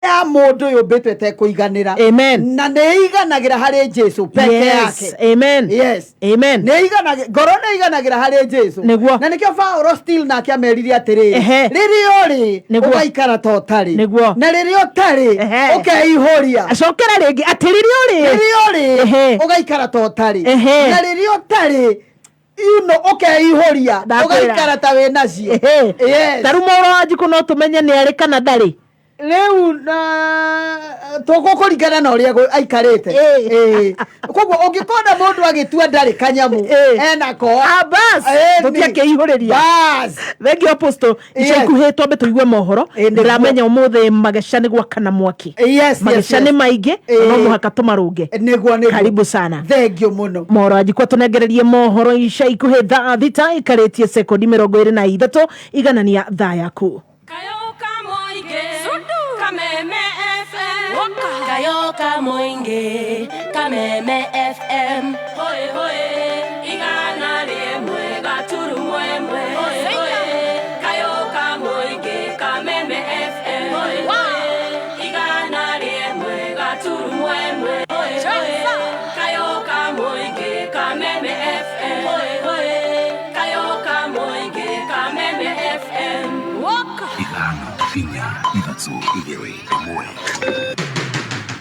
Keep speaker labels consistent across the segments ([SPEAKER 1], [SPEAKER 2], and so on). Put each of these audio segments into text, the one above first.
[SPEAKER 1] ya mundu yumbitwe te kuiganira.
[SPEAKER 2] Amen.
[SPEAKER 1] Na neiganagira hari Jesu peke yake.
[SPEAKER 2] Amen.
[SPEAKER 1] Yes.
[SPEAKER 2] Amen.
[SPEAKER 1] Neiganagira ngoro neiganagira hari Jesu. Na nikio Paulo still na akiameririe atiriri. Riria uri ugaikara ta utari. Na riria utari ukeihuria.
[SPEAKER 2] Acokera ringi atiriri
[SPEAKER 1] uri ugaikara ta utari. Na riria utari ukeihuria ugaikara ta winacio. Yes.
[SPEAKER 2] Tarumoro ajiku no tumenye ni ari kana ndari.
[SPEAKER 1] Leu na tugukuringana na uria aikarite koguo ungikona mundu agitua ndari kanyamu enako
[SPEAKER 2] bas tutiakeihuriria
[SPEAKER 1] bas
[SPEAKER 2] thank you apostle icaikuhe twambe tuigue mohoro ndiramenya umuthi magesha ni gwakana mwaki magesha ni maingi no muhaka tumarunge
[SPEAKER 1] niguo
[SPEAKER 2] karibu sana
[SPEAKER 1] thank you muno
[SPEAKER 2] mohoro ajikwa tunengererie mohoro icaikuhe thaa thita ikaritie sekondi 23 iganania thaa yaku
[SPEAKER 3] Kayoka moinge Kameme FM Hoye hoye Igana liemwe Gaturu mwemwe Hoye hoye Kayoka moinge Kameme FM Hoye hoye Igana liemwe Gaturu mwemwe Hoye hoye Kayoka moinge Kameme FM Hoye hoye Kayoka moinge Kameme FM Waka
[SPEAKER 4] Igana Finya Ivatsu Igeri Mwe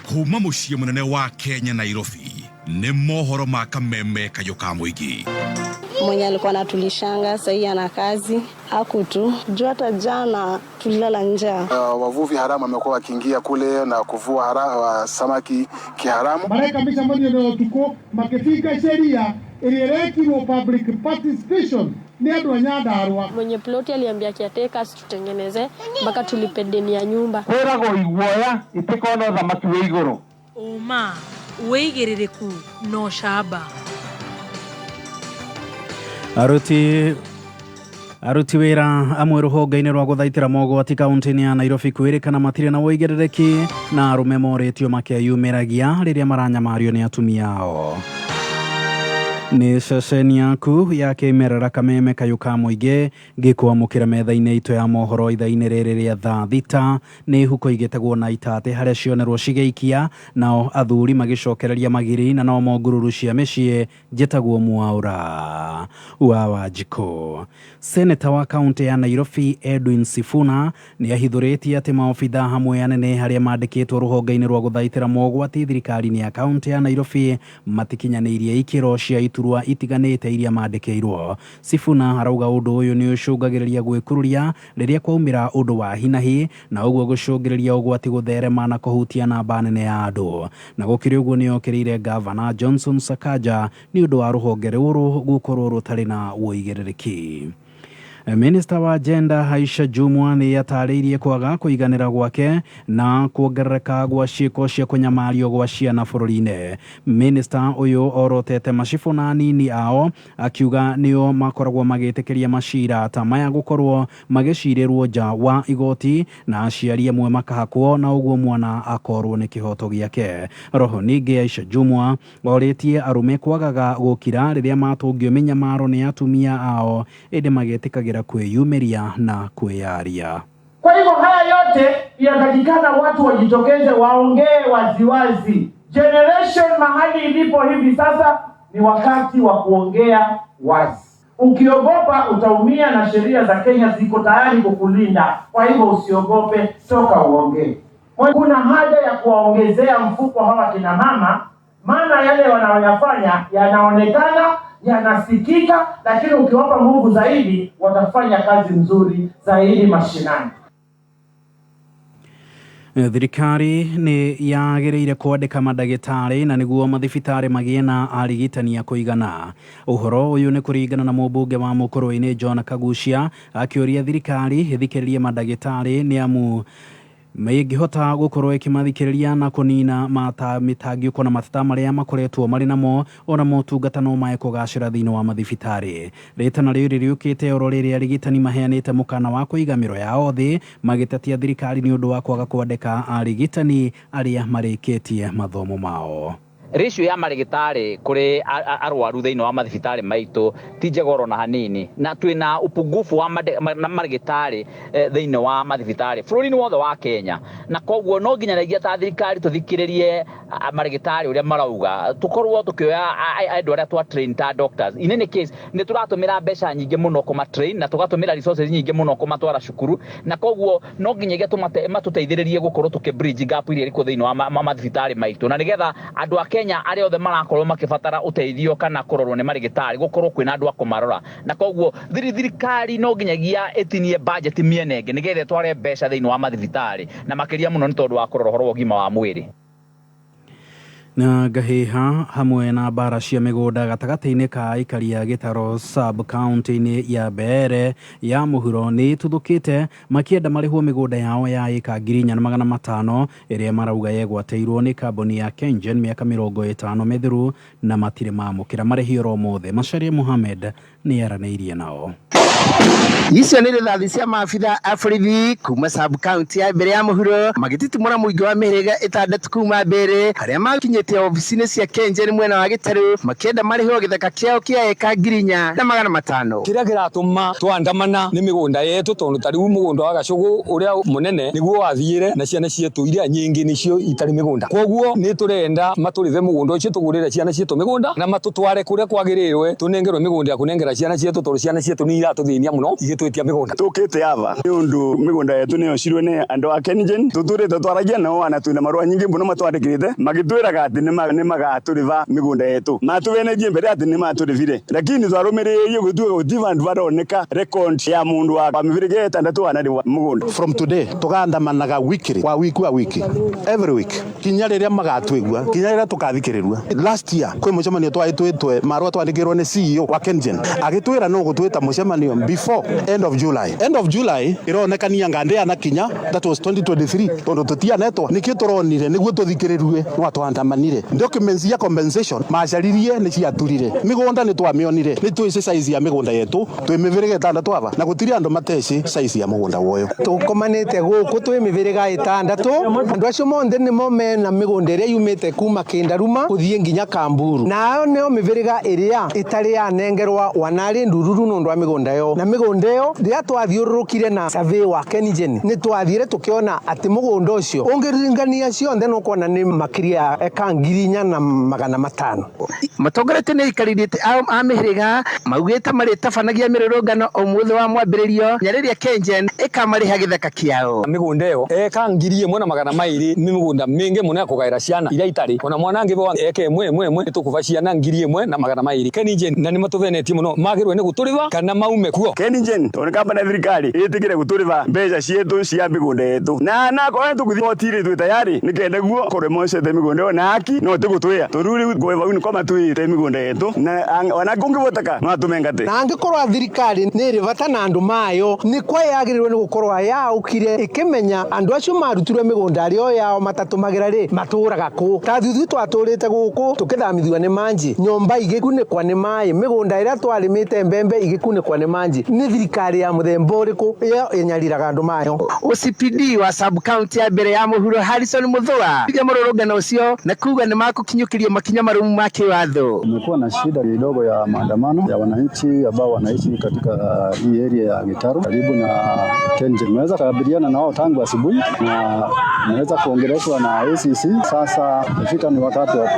[SPEAKER 4] Kuma muciĩ munene wa Kenya Nairobi ni mohoro ma Kameme Kayoka Mwigi.
[SPEAKER 5] Mwenye alikuwa anatulishanga sasa ana kazi hakutu jua hata jana tulilala njaa.
[SPEAKER 6] Wavuvi haramu wamekuwa wakiingia kule na kuvua samaki kiharamu.
[SPEAKER 7] Mareka kabisa moja ndio tuko makifika sheria ilirekirwo public participation ni andu anyandarwa.
[SPEAKER 5] Mwenye ploti aliambia kiateka tutengeneze mpaka tulipe deni ya nyumba.
[SPEAKER 8] Kwerago iguoya itikona thamaki we iguru.
[SPEAKER 9] Uma weigiririku no shaba.
[SPEAKER 10] Aruti wira amwe ruhonge-ini rwa guthaitira mogwati kaunti-ini ya Nairobi kwirikana matire na woigirereki na arume moritio makeyumiragia riria maranyamario ni atumia ao. Ni ceceni yaku ya kimerera Kameme Kayoka Mwigi gikwamukira metha-ini itu ya mohoro itha-ini riri ria thaa thita ni huko igitagwo na itate haria cionerwo cigeikia nao athuri magicokereria magiri na no mongururu cia micii njitagwo Mwaura wa Wanjiko. Seneta wa kaunti ya Nairobi Edwin Sifuna ni ahithuritie ati maobitha hamwe anene haria mandikitwo ruhonge-ini rwa guthaitira mogwati thirikari-ini ya kaunti ya Nairobi matikinyanirie ikiro cia iturwa itiganite iria mandikirwo. Sifuna arauga undu uyu ni ucungagiriria gwikururia riria kwaumira undu wa hinahi na uguo gucungiriria ugwati gutherema na kuhutia namba nene ya andu. Na gukiri uguo ni okirire Governor Johnson Sakaja ni undu wa ruhonge ruru gukorwo rutari na woigirereki. Minister wa Agenda Aisha Jumwa ni yatariirie kwaga kuiganira gwake na kuongerereka gwa ciiko cia kunyamario gwa ciana bururi-ini. Minister uyu orotete macibu na nini ao akiuga nio makoragwo magitikiria macira ta maya gukorwo magicirirwo nja wa igoti na aciari amwe makahakwo na uguo mwana akorwo ni kihoto giake. Roho ningi Aisha Jumwa oritie arume kwagaga gukira riria matungio minyamaro ni atumia ao indi magitikagira kwiyumiria na kwiyaria.
[SPEAKER 8] Kwa hivyo haya yote yatakikana watu wajitokeze waongee waziwazi. Generation mahali ilipo hivi sasa ni wakati wa kuongea wazi. Ukiogopa utaumia na sheria za Kenya ziko tayari kukulinda. Kwa hivyo usiogope, toka uongee. Kuna haja ya kuwaongezea mfuko hawa kina mama, maana yale wanayoyafanya yanaonekana, yanasikika, lakini ukiwapa Mungu zaidi watafanya kazi nzuri zaidi mashinani.
[SPEAKER 10] Thirikari ni yagiriire kwandika madagitari na niguo mathibitari magie na arigitani ya kuigana. Uhoro uyu ni kuringana na mubunge wa Mukuru-ini John Kagucia akioria thirikari ithikiririe madagitari ni amu megihota gukorwo ikimathikiriria na kunina mitangio kona matata maria makoretwo mari namo ona motungata no mae kugacira thiini wa mathibitari. Ritana riri riukite oro riri arigitani maheanite mukana wa kuigamiro yao thi magitetia thirikari ni undu wa kwaga kwandika arigitani aria marikitie mathomo mao.
[SPEAKER 11] ratio ya marigitari kuri arwaru thiini wa mathibitari maitu ti njegoro na hanini na twina upungufu wa marigitari thiini wa mathibitari bururi-ini wothe wa Kenya na koguo no nginyanagia ta thirikari tuthikiririe marigitari uria marauga tukorwo tukioya andu aria twa train ta doctors in any case ni turatumira mbeca nyingi muno kuma train na tugatumira resources nyingi muno kumatwara cukuru na koguo no nginyagia matuteithiririe gukorwo tukibridge gap iria iko thiini wa mathibitari maitu na nigetha andu a Kenya aria othe marakorwo makibatara uteithio kana kurorwo ni marigitari gukorwo kwina andu akumarora na koguo thirikari no nginyagia etinie budget mienenge nigetha tware mbeca thiini wa mathibitari na makiria muno ni tondu wa kurora horo ugima wa mwiri
[SPEAKER 10] na gahiha hamwe na bara cia migunda gatagati-ini ka aikari a Gitaro sub county-ini ya Beere ya muhuro ni tuthukite makienda marihwo migunda yao ya eka 4,500 iria marauga yegwateirwo ni kambuni ya Kengen miaka 50 mithiru na matire mamukira marihio ro mothe. Macharia Mohamed ni yaraniirie nao.
[SPEAKER 12] Icio nĩ rithathi cia maabitha a borithi kuma sub county ya Beere ya muhuro magititimura muingi wa mihiriga 6 kuma Beere haria makinyite ofici-ini cia Kengen mwena wa Gitaru makienda marihwo githaka kiao kia eka 4,500.
[SPEAKER 13] Kiria kiratuma twandamana ni migunda yetu tondu tariu mugunda wa Gacugu uria munene niguo wathiire na ciana cietu iria nyingi nicio itari migunda koguo ni turenda maturithe mugunda ucio tugurire ciana cietu migunda na matutware kuria kwagirirwe tunengerwe migunda ya kunengera ciana cietu tondu ciana cietu ni iratuthinia muno igitwitia migunda
[SPEAKER 14] tukite ava ni undu migunda yetu ni ocirwe ni andu a Kengen tuturite twaragia nao ana twina marua nyingi muno matwandikirite magitwiraga ati ni magaturiva migunda yetu matuvenegie mbere ati ni maturivire lakini twarumiririe gutue gutiva andu baroneka record ya mundu wa miviriga 6 anari mugunda.
[SPEAKER 15] From today tugandamanaga weekly wa wiki every week kinya riria magatwigua kinya riria tukathikiririrwa. Last year kwi mucemanio twaitwitwe marua twandikirwo ni CEO wa Kengen agitwira no gutwita mucemanio before end of July ironekania ngande ana kinya that was 2023 tondu tutianetwo nikio turonire niguo tuthikirirwe no twandamanire documents ya compensation macaririe ni ciaturire migunda ni twamionire ni twise size ya migunda yetu twimiviriga 6 ava na gutiri andu mateci size ya mugunda woyo
[SPEAKER 12] tukomanite guku twimiviriga 6 andu acio monthe ni momena migunda iria yumite kuma Kindaruma kuthie nginya Kamburu nao nio miviriga iria itari yanengerwa wanari ndururu nundu wa migunda yo na migunda yo ria twathiururukire na survey wa Kengen ni twathire tukiona ati mugunda ucio ungiringania cionthe no kuona ni makiria eka 4,500 matongorete ni ikaririte a mihiriga maugite mari tabanagia mirurungano omuthe wa mwambiririo nyariria Kengen ikamariha githaka kiao
[SPEAKER 13] migunda yo eka 1,200 ni migunda mingi muno ya kugaira ciana iria itari ona mwana ngibo eka emwe tukuva ciana 1,200 Kengen na ni matuvenetie muno magirwe ni guturiva kana maume kuo
[SPEAKER 14] Kengen tondu kambana thirikari itikire guturiva mbeca cietu cia migunda yetu na kwa tukuthi otire twi tayari nikende guo kore mose te migunda na haki no tigutwia tururi gweva ni kwa matwite migunda yetu na ona kungivotaka no atumengate na angikorwa thirikari ni rivata na andu mayo ni kwa yagirirwe ni gukorwa yaukire ikimenya andu acio marutirwe migunda ario yao matatumagira ri maturaga ku ta thuthu twaturite guku tukithamithwa ni manji nyomba igikunikwa ni mai migunda iria twarimite mbembe igikunikwa ni manji ni thirikari ya muthemba uriku iyo inyariraga andu mayo. OCPD wa sub county ya Beere ya muhuro Harrison Muthua piga marorota ucio na kuga ni makukinyukiria makinya marumu ma kiwatho.
[SPEAKER 16] Kumekuwa na shida kidogo ya maandamano ya wananchi ambao wanaishi katika hii area ya Gitaru karibu na Kengen. Naweza kukabiliana nao tangu asubuhi na naweza kuongeleshwa na ACC. Sasa ifika ni wakati wa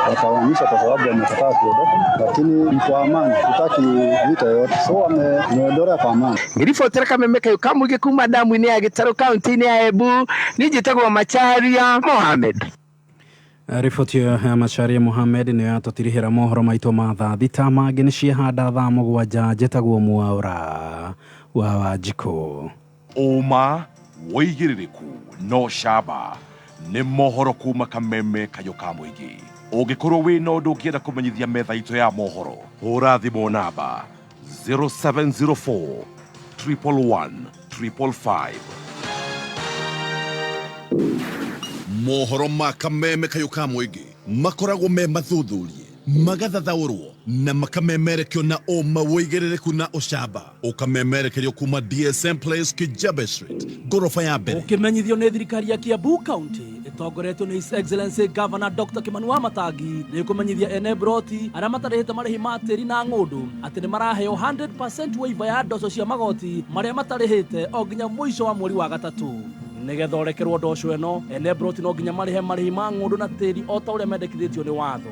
[SPEAKER 16] kutawanyisha kwa sababu wamekataa kuondoka, lakini kwa amani, tutaki vita yote, so wameondoka kwa amani. Ngiribotera Kamemeka yukamuge kuma damu-ini ya Gitaru county-ini ya Embu nijitagwo Macharia Mohamed.
[SPEAKER 10] Riboti ya Macharia Mohamed ni yatutirihira mohoro maitu ma thaa thita mangi ni ciahanda thaa 7 njitagwo Mwaura wa Wanjiku.
[SPEAKER 4] Uma woigiririku no shaba ni mohoro kuma Kameme kayoka muingi. Ungikorwo wina undu ungienda kumenyithia metha itu ya mohoro hura thimu namba 0704 111 555. Mohoro ma Kameme kayoka muingi makoragwo me mathuthurie magathathaurwo
[SPEAKER 15] na makamemerekio na oma woigerereku na ucamba ukamemerekerio kuma DSM Place Kijabe Street gorofa ya mbere
[SPEAKER 17] ukimenyithio ni thirikari ya Kiambu County itongoretio ni His Excellency Governor Dr. Kimanua Matangi ni kumenyithia ene broti aria matarihite marihi ma tiri na ng'undu ati ni maraheo 100% waiver ya ndoco cia magoti maria matarihite o nginya mwisho wa mweri wa gatatu nigetha urekerwo ndoco eno ene broti no nginya marihi ma ng'undu na tiri o ta uria mendekithitio ni watho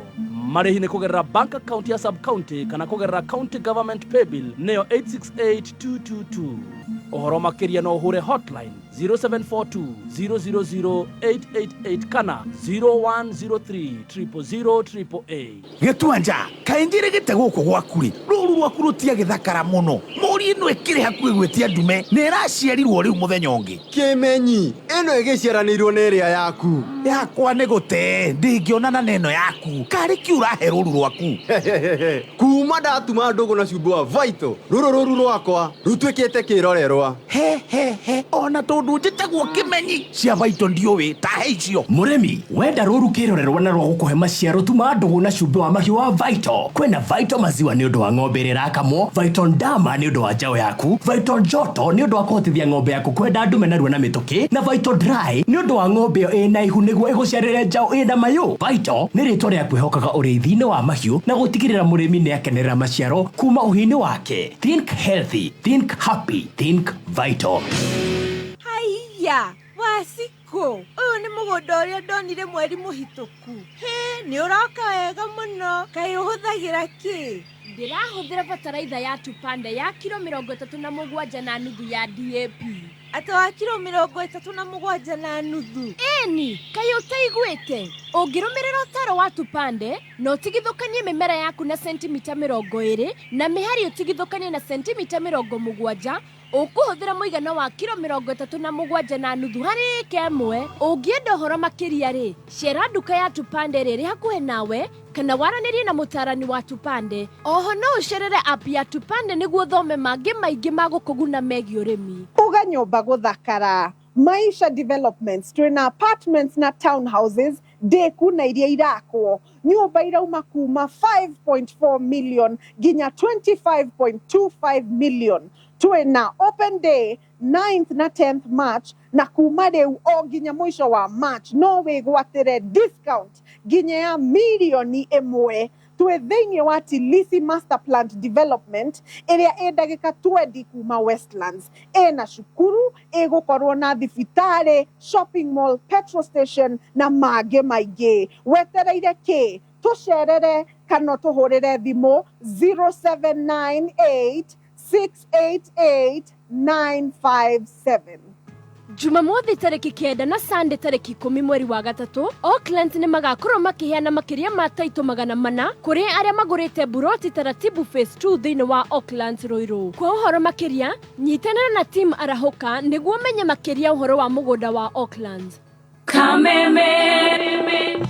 [SPEAKER 17] marihi ni kugerera bank account ya sub county kana kugerera county government pay bill neyo 868222 ohoro makiria no hure hotline 0742 000 888 kana 0103 000
[SPEAKER 18] Getuanja kainjire gite guku gwakuri ruru rwaku rutia githakara muno muri ino ekire hakuhi gwetia ndume niraciarirwo riu muthenya ungi
[SPEAKER 19] Kimenyi eno igiciaranirwo ni iria yaku
[SPEAKER 18] yakwa ni gute ndingionana neno yaku kari kiura he ruru rwaku
[SPEAKER 19] kuma ndatuma ndugu na cumbu wa Vaito ruru rwakwa rutwikite kirorerwa
[SPEAKER 18] he ona tondu njitagwo Kimenyi cia Vaito ndiuwi ta heicio
[SPEAKER 20] muremi wenda ruru kirorerwa na rwo gukuhe maciaro tuma ndugu na cumbu wa mahiu wa Vaito kwena Vaito maziwa ni undu wa ng'ombe irakamwo Vaito ndama ni undu wa njao yaku Vaito joto ni undu wa kuhotithia ng'ombe yaku kwenda ndume narua na mituki na Vaito dry ni undu wa ng'ombe iyo ina ihu niguo iguciarire njao ina mayu Vaito ni ritwa ria kwihokaga uriithini wa mahiu na gutigirira murimi ni akenerera maciaro kuma uhini wake think healthy think happy think Vaito
[SPEAKER 21] Haiya wasiko uyu ni mugunda uria ndonire mweri muhituku ni uraka wega muno kai uhuthagira ki
[SPEAKER 22] ndirahuthira bataraitha ya tupande ya kilo 37 na nuthu ya DAP
[SPEAKER 21] ata wa kilo 37 na nuthu
[SPEAKER 22] eni kai utaiguite ungirumirira utaro wa tupande no tigithukanie mimera yaku na sentimita 20 na mihari utigithukanie na sentimita 70 ukuhuthira muigana wa kilo 37 na nuthu hari kemwe ungienda horo makiria ri cera nduka ya tupande riri hakuhe nawe kana waranirie na mutarani wa tupande oho no ucerere app ya tupande niguo thome mangi maingi magukuguna megi urimi
[SPEAKER 23] uga nyumba guthakara Maisha Developments twina apartments na townhouses deku na iria irakwo nyumba irauma kuma 5.4 million ginya 25.25 million twina open day 9th na 10th March na kuma riu o ginya mwisho wa March no wigwatire discount ginya ya milioni imwe twe thiini wa Tilisi Master Plant Development iria endagika 20 kuma Westlands ena cukuru igukorwo na thibitari shopping mall petrol station na mage maingi wetereire ki tucerere kana tuhurire thimu 0798 688 957
[SPEAKER 22] Jumamothi tariki 9 na Sunday tariki 10 mweri wa gatatu Auckland ni magakorwo makiheana makiria ma taito 400 kuri aria magurite buroti taratibu phase 2 thiini wa Auckland Ruiru kwa uhoro makiria nyitanira na team arahoka niguo menye makiria uhoro wa mugunda wa Auckland
[SPEAKER 3] Kameme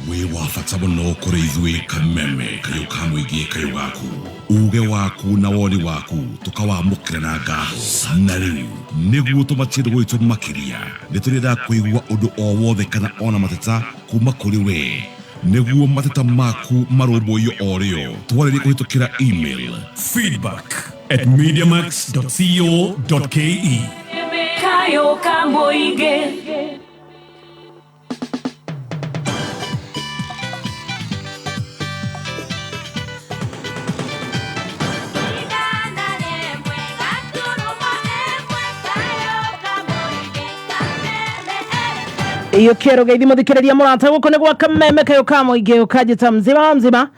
[SPEAKER 4] we wafata muno kuri ithui kameme kayo kamwigi kayo gaku uge waku na woni waku tukawamukira na ngatho na riu niguo tumatire gwitu makiria niturenda kuigua undu o wothe kana ona mateta kuma kuri we niguo mateta maku marumbuyo orio twaririe kuhitukira email
[SPEAKER 3] feedback@mediamax.co.ke kayo kamboige
[SPEAKER 2] iyo kero gaidi muthikiriria murata guko ni gwa kameme kayo kamuingi ukajita mzima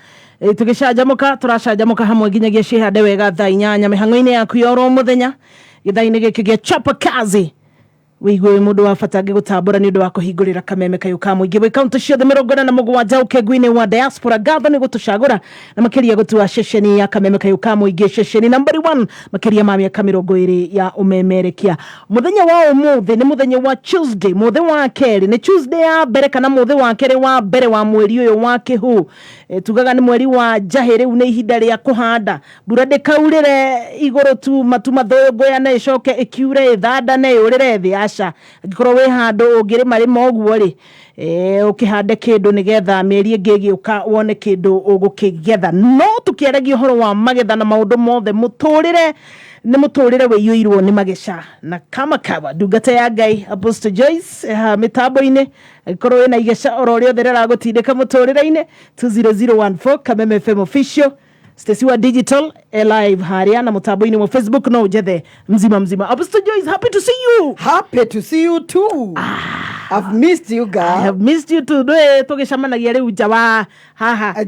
[SPEAKER 2] tugishajamuka turashajamuka hamwe ginyagia cihande wega thaa 8 mihango-ini yaku yoro muthenya githaini giki gia chapa kazi wigwe mundu wa fatange gutambura ni undu wa kuhingurira kameme kayo kamuingi we kaunti ciothe 47 ukegwini wa diaspora gatho ni gutucagura na makiria gutua ceceni ya kameme kayo kamuingi ceceni number 1 makiria ma miaka 20 ya umemerekia muthenya wa umuthi ni muthenya wa Tuesday muthi wa keri ni Tuesday ya mbere kana muthi wa keri wa mbere wa mweri uyu wa kihu tugaga ni mweri wa jahiri une ihinda ria kuhanda mbura ndikaurire iguru tu matu mathogoya na icoke ikiure thanda na yurire thi aca ngikorwo we handu ungirima rima uguo ri ukihande kindu nigetha mieri ingi giuka wone kindu ugukigetha no tukiaragia horo wa magetha na maundu mothe muturire ni muturire wiyuirwo ni magesha na kama kawa ndungata ya Ngai Apostle Joyce mitambo-ini ikorwo ina igesha ororio therera gutindika muturire-ini 20014 Kameme FM official Stacy wa digital live haria na mutambo-ini wa Facebook no jethe mzima Apostle Joyce, happy to see you.
[SPEAKER 1] Happy to see you too. I've missed you guys.
[SPEAKER 2] I have missed you too. Tugicamanagia riu jawa haha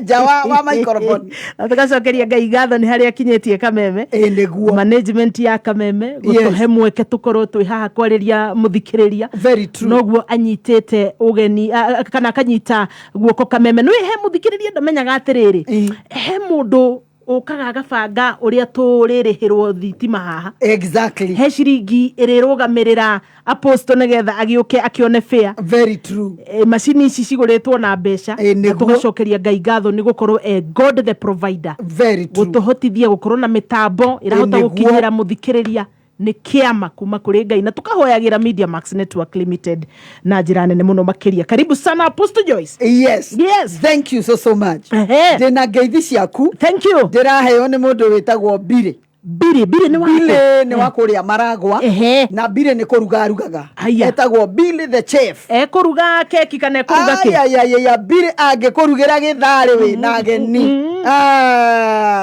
[SPEAKER 1] jawa wa microphone
[SPEAKER 2] na tugacokeria Ngai ngatho ni haria kinyetie Kameme
[SPEAKER 1] niguo
[SPEAKER 2] management ya Kameme gutuhe mweke tukorwo twi haha kwariria muthikiriria
[SPEAKER 1] very true
[SPEAKER 2] noguo anyitete ugeni kana kanyita guoko Kameme no he muthikiriria ndamenyaga atiriri he mundu ukaga gabanga uria turirihirwo thitima haha
[SPEAKER 1] exactly
[SPEAKER 2] he ciringi irirugamirira Apostle negetha agiuke akione fair
[SPEAKER 1] very true
[SPEAKER 2] machine ici ciguritwo na mbeca tugacokeria Ngai ngatho ni gukorwo God the provider
[SPEAKER 1] very true
[SPEAKER 2] gutuhotithia gukorwo na mitambo irahota gukinyira muthikiriria ni kiama kuma kuri Ngai na tukahoyagira Media Max Network Limited na njira nene muno makiria. Karibu sana Apostle Joyce.
[SPEAKER 1] Yes thank you so much ndina ngeithi ciaku
[SPEAKER 2] thank you
[SPEAKER 1] ndiraheo ni mundu witagwo Bire
[SPEAKER 2] ni wake
[SPEAKER 1] Bile ni wakuria maragwa na Bile ni kurugarugaga etagwo Bile the chef
[SPEAKER 2] kuruga keki kana kuruga keki
[SPEAKER 1] ya Bile angekurugira githari we na geni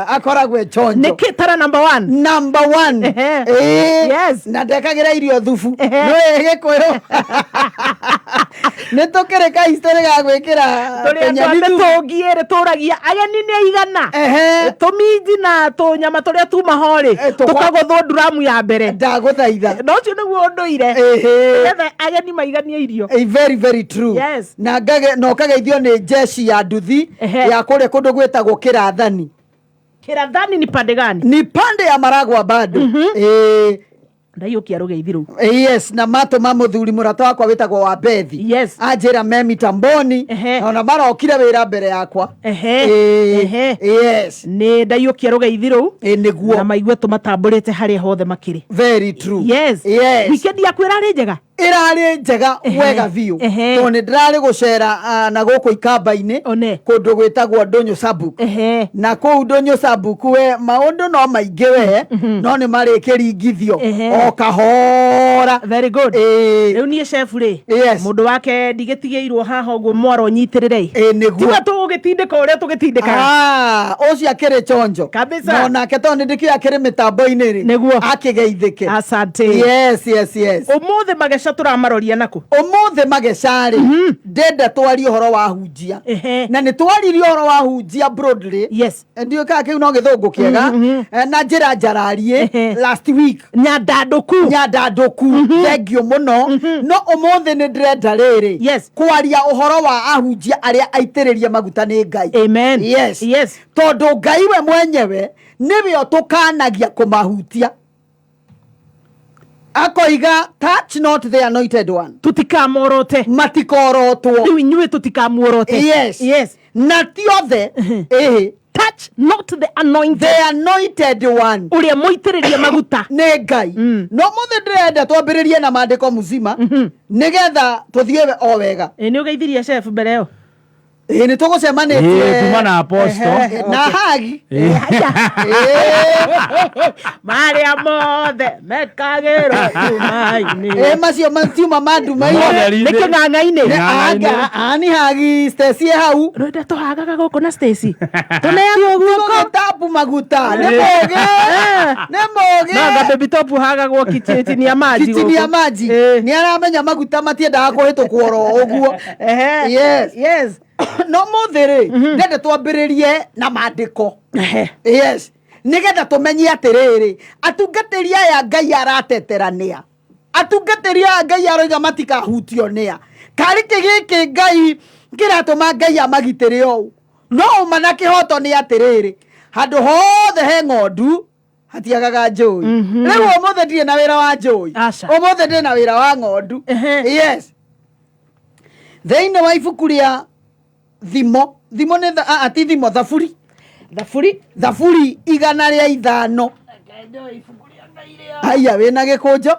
[SPEAKER 1] akoragwe chonjo
[SPEAKER 2] ni kitara number 1 yes
[SPEAKER 1] na ndekagira irio thufu no egikoyo nitokere history ga gwikira
[SPEAKER 2] tugiere turagia ageni ni igana tumiji na tunyama turia tumahori tukagothwo drum ya mbere
[SPEAKER 1] ndaguthaitha
[SPEAKER 2] no cio niguo nduire ethe ageni maigania irio
[SPEAKER 1] very very true
[SPEAKER 2] yes
[SPEAKER 1] na ngage no kageithio ni jeshi ya nduthi ya kure kundu gwetagwo Kirathani
[SPEAKER 2] ni pande gani?
[SPEAKER 1] Ni pande ya Maragwa bado
[SPEAKER 2] ndaiukia rugeithiru
[SPEAKER 1] yes na mato mamuthuri murata wakwa witagwo wa Bethi
[SPEAKER 2] yes
[SPEAKER 1] anjira memi tamboni ona marokire wira mbere yakwa yes
[SPEAKER 2] ni ndaiukia rugeithiru
[SPEAKER 1] niguo
[SPEAKER 2] na maigwe tumatamburite haria hothe makiri
[SPEAKER 1] very true
[SPEAKER 2] yes weekend yaku irari njega
[SPEAKER 1] irari njega wega biu to ni ndirari gucera na guku ikamba-ini kundu gwitagwo Ndunyu Sabu na kuu Ndunyu Sabu kuwe maundu no maingi we no ni marikiringithio o kahora
[SPEAKER 2] very good riu nie chef ri mundu wake ndigitigeirwo haha uguo mwaro nyitirire tiga tugitindika uria tugitindika
[SPEAKER 1] ucio akiri chonjo
[SPEAKER 2] kabisa
[SPEAKER 1] no nake to ndikio akiri mitambo-ini ri akigeithike
[SPEAKER 2] asante
[SPEAKER 1] yes
[SPEAKER 2] umuthi magesha turamaroria naku
[SPEAKER 1] umuthi magesha ri ndenda twari horo wa hunjia na ni twari horo wa hunjia broadly
[SPEAKER 2] yes
[SPEAKER 1] ndio ka kiu no githungu kiega na njira njararie last week nyandanduku thengio muno no umuthi ni ndrenda riri kwaria uhoro wa ahunjia aria aitiriria maguta ni Ngai
[SPEAKER 2] amen
[SPEAKER 1] yes tondu Ngai we mwenyewe niwe tukanagia kumahutia akoiga touch not the anointed one
[SPEAKER 2] tutikamorote
[SPEAKER 1] matikorotwo
[SPEAKER 2] riu inyuĩ tutikamworote
[SPEAKER 1] yes na tiothe
[SPEAKER 2] touch not the
[SPEAKER 1] anointed one
[SPEAKER 2] uria muitiriria maguta
[SPEAKER 1] ni Ngai no muthe ndĩrenda twambĩrĩrie na maandĩko muzima nigetha tuthie o wega
[SPEAKER 2] ni ugeithiria chef mbere yo
[SPEAKER 1] ni tugucemanitie
[SPEAKER 10] tuma na Apostle
[SPEAKER 1] na hagi
[SPEAKER 2] maria mothe mekagirwo tumaini
[SPEAKER 1] macio matiuma mandumaire
[SPEAKER 2] ni king'ang'a-ini
[SPEAKER 1] ani hagi Stacy hau
[SPEAKER 2] rwenda tuhagaga guku na Stacy tuneario guoko
[SPEAKER 1] tapu maguta ni moge
[SPEAKER 2] na gabebi topu hagagwo kitini ya maji
[SPEAKER 1] ni aramenya maguta matiendaga kuhitũkwo ro ũguo yes no muthiri ndende twambĩrĩrie na maandĩko yes nigetha tumenye atiriri atungatĩri aya Ngai arateterania atungatĩri aya Ngai aroiga matikahutio nia kariki giki Ngai kiratũma Ngai amagitĩre ũũ no uma na kĩhoto nĩ atiriri handũ hothe he ng'ondu hatiagaga njũi rĩu ũmũthĩ ndirĩ na wĩra wa njũi ũmũthĩ ndĩ na wĩra wa ng'ondu yes thĩinĩ wa ibuku rĩa thimo nĩ ti thimo thaburi 105 Haya wena gikunjo.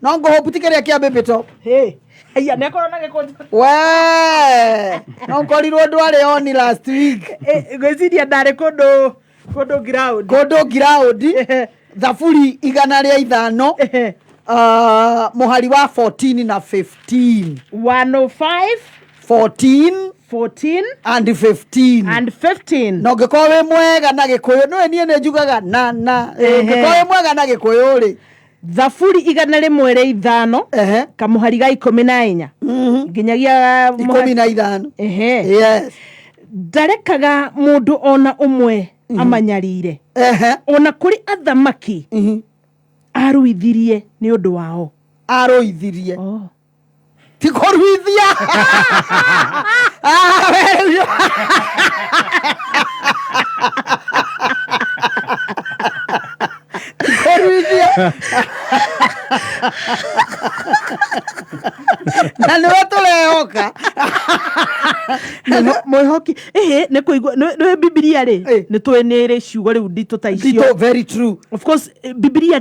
[SPEAKER 1] No ngohopu tikeria kia baby top.
[SPEAKER 2] Haya nekoro na gikunjo.
[SPEAKER 1] We. No korirwo ndware on last week.
[SPEAKER 2] Gwiciria ndare kondo ground.
[SPEAKER 1] Kondo ground. Thaburi 105. Muhari wa 14 na 15.
[SPEAKER 2] 105
[SPEAKER 1] 14 and 15 no ngĩkorwo wĩ mwega na gĩkũyũ no niĩ nĩ njugaga na ngĩkorwo wĩ mwega na gĩkũyũ rĩ
[SPEAKER 2] Thaburi 105 kamuhari ga 14 nginyagia
[SPEAKER 1] 15 yes
[SPEAKER 2] ndarekaga mũndũ ona ũmwe amanyarire ona kũrĩ athamaki aruithirie nĩ ũndũ wao
[SPEAKER 1] aruithirie tikuruithia tikuruithia na nĩwe tũrehoka
[SPEAKER 2] mwĩhoki nĩ kũigua nĩ Biblia rĩ nĩ tũĩ nĩ rĩ ciugo rĩu nditũ ta icio
[SPEAKER 1] very true
[SPEAKER 2] of course Biblia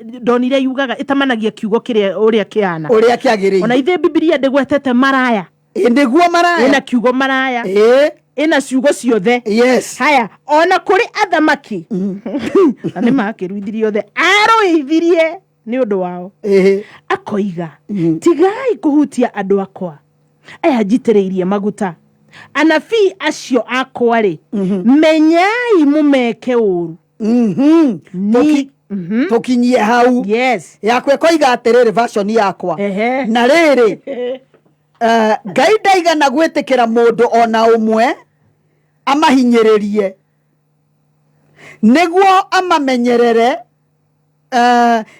[SPEAKER 2] ndonire yugaga itamanagia kiugo kĩrĩa ũrĩa kĩana
[SPEAKER 1] ũrĩa kĩagĩrĩire
[SPEAKER 2] ona ithe Biblia ndĩgwetete maraya
[SPEAKER 1] ndĩguo maraya
[SPEAKER 2] ĩna kiugo maraya ĩna ciugo ciothe
[SPEAKER 1] yes
[SPEAKER 2] haya ona kũrĩ athamaki na nĩ makĩruithirie othe arũithirie nĩ ũndũ wao akoiga tigai kũhutia andũ akwa aya njitĩrĩirie maguta anabii acio akwa rĩ menyai mũmeke ũru
[SPEAKER 1] tukinyie hau
[SPEAKER 2] yes
[SPEAKER 1] yakwe koiga atĩrĩrĩ version yakwa na rĩrĩ Ngai ndaigana gwĩtĩkĩra mũndũ ona ũmwe amahinyĩrĩrie nĩguo amamenyerere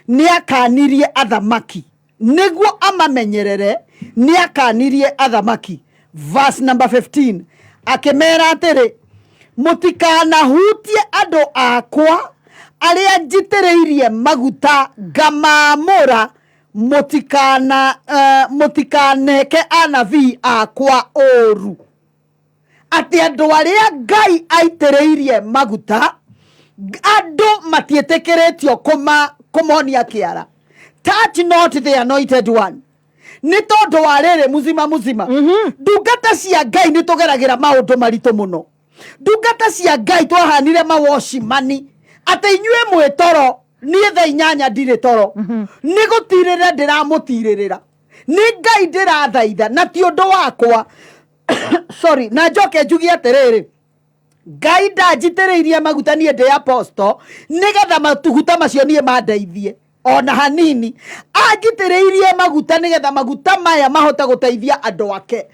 [SPEAKER 1] nĩakanirie athamaki nĩguo amamenyerere nĩakanirie athamaki verse number 15 akĩmera atĩrĩ mũtikanahutie andũ akwa arĩa njitĩrĩirie maguta ngamamũra mũtikaneke anabii akwa ũru atĩ andũ arĩa Ngai aitĩrĩirie maguta andũ matiĩtĩkĩrĩtio kũmonia kĩara touch not the anointed one nĩ tondũ wa rĩrĩ muzima ndungata cia Ngai nĩ tũgeragĩra maũndũ maritũ mũno ndungata cia Ngai twahanire mawoshimani atĩ inyuĩ mwĩtoro niĩ thaa 8 ndirĩ toro nĩ gũtirĩra ndĩramũtirĩrĩra nĩ Ngai ndĩrathaitha na ti ũndũ wakwa sorry na njoke njugie atĩrĩrĩ Ngai ndanjitĩrĩirie maguta niĩ ndĩ apostle nĩgetha matuguta macio niĩ mandeithie ona hanini anjitĩrĩirie maguta nĩgetha maguta maya mahote gũteithia andũ ake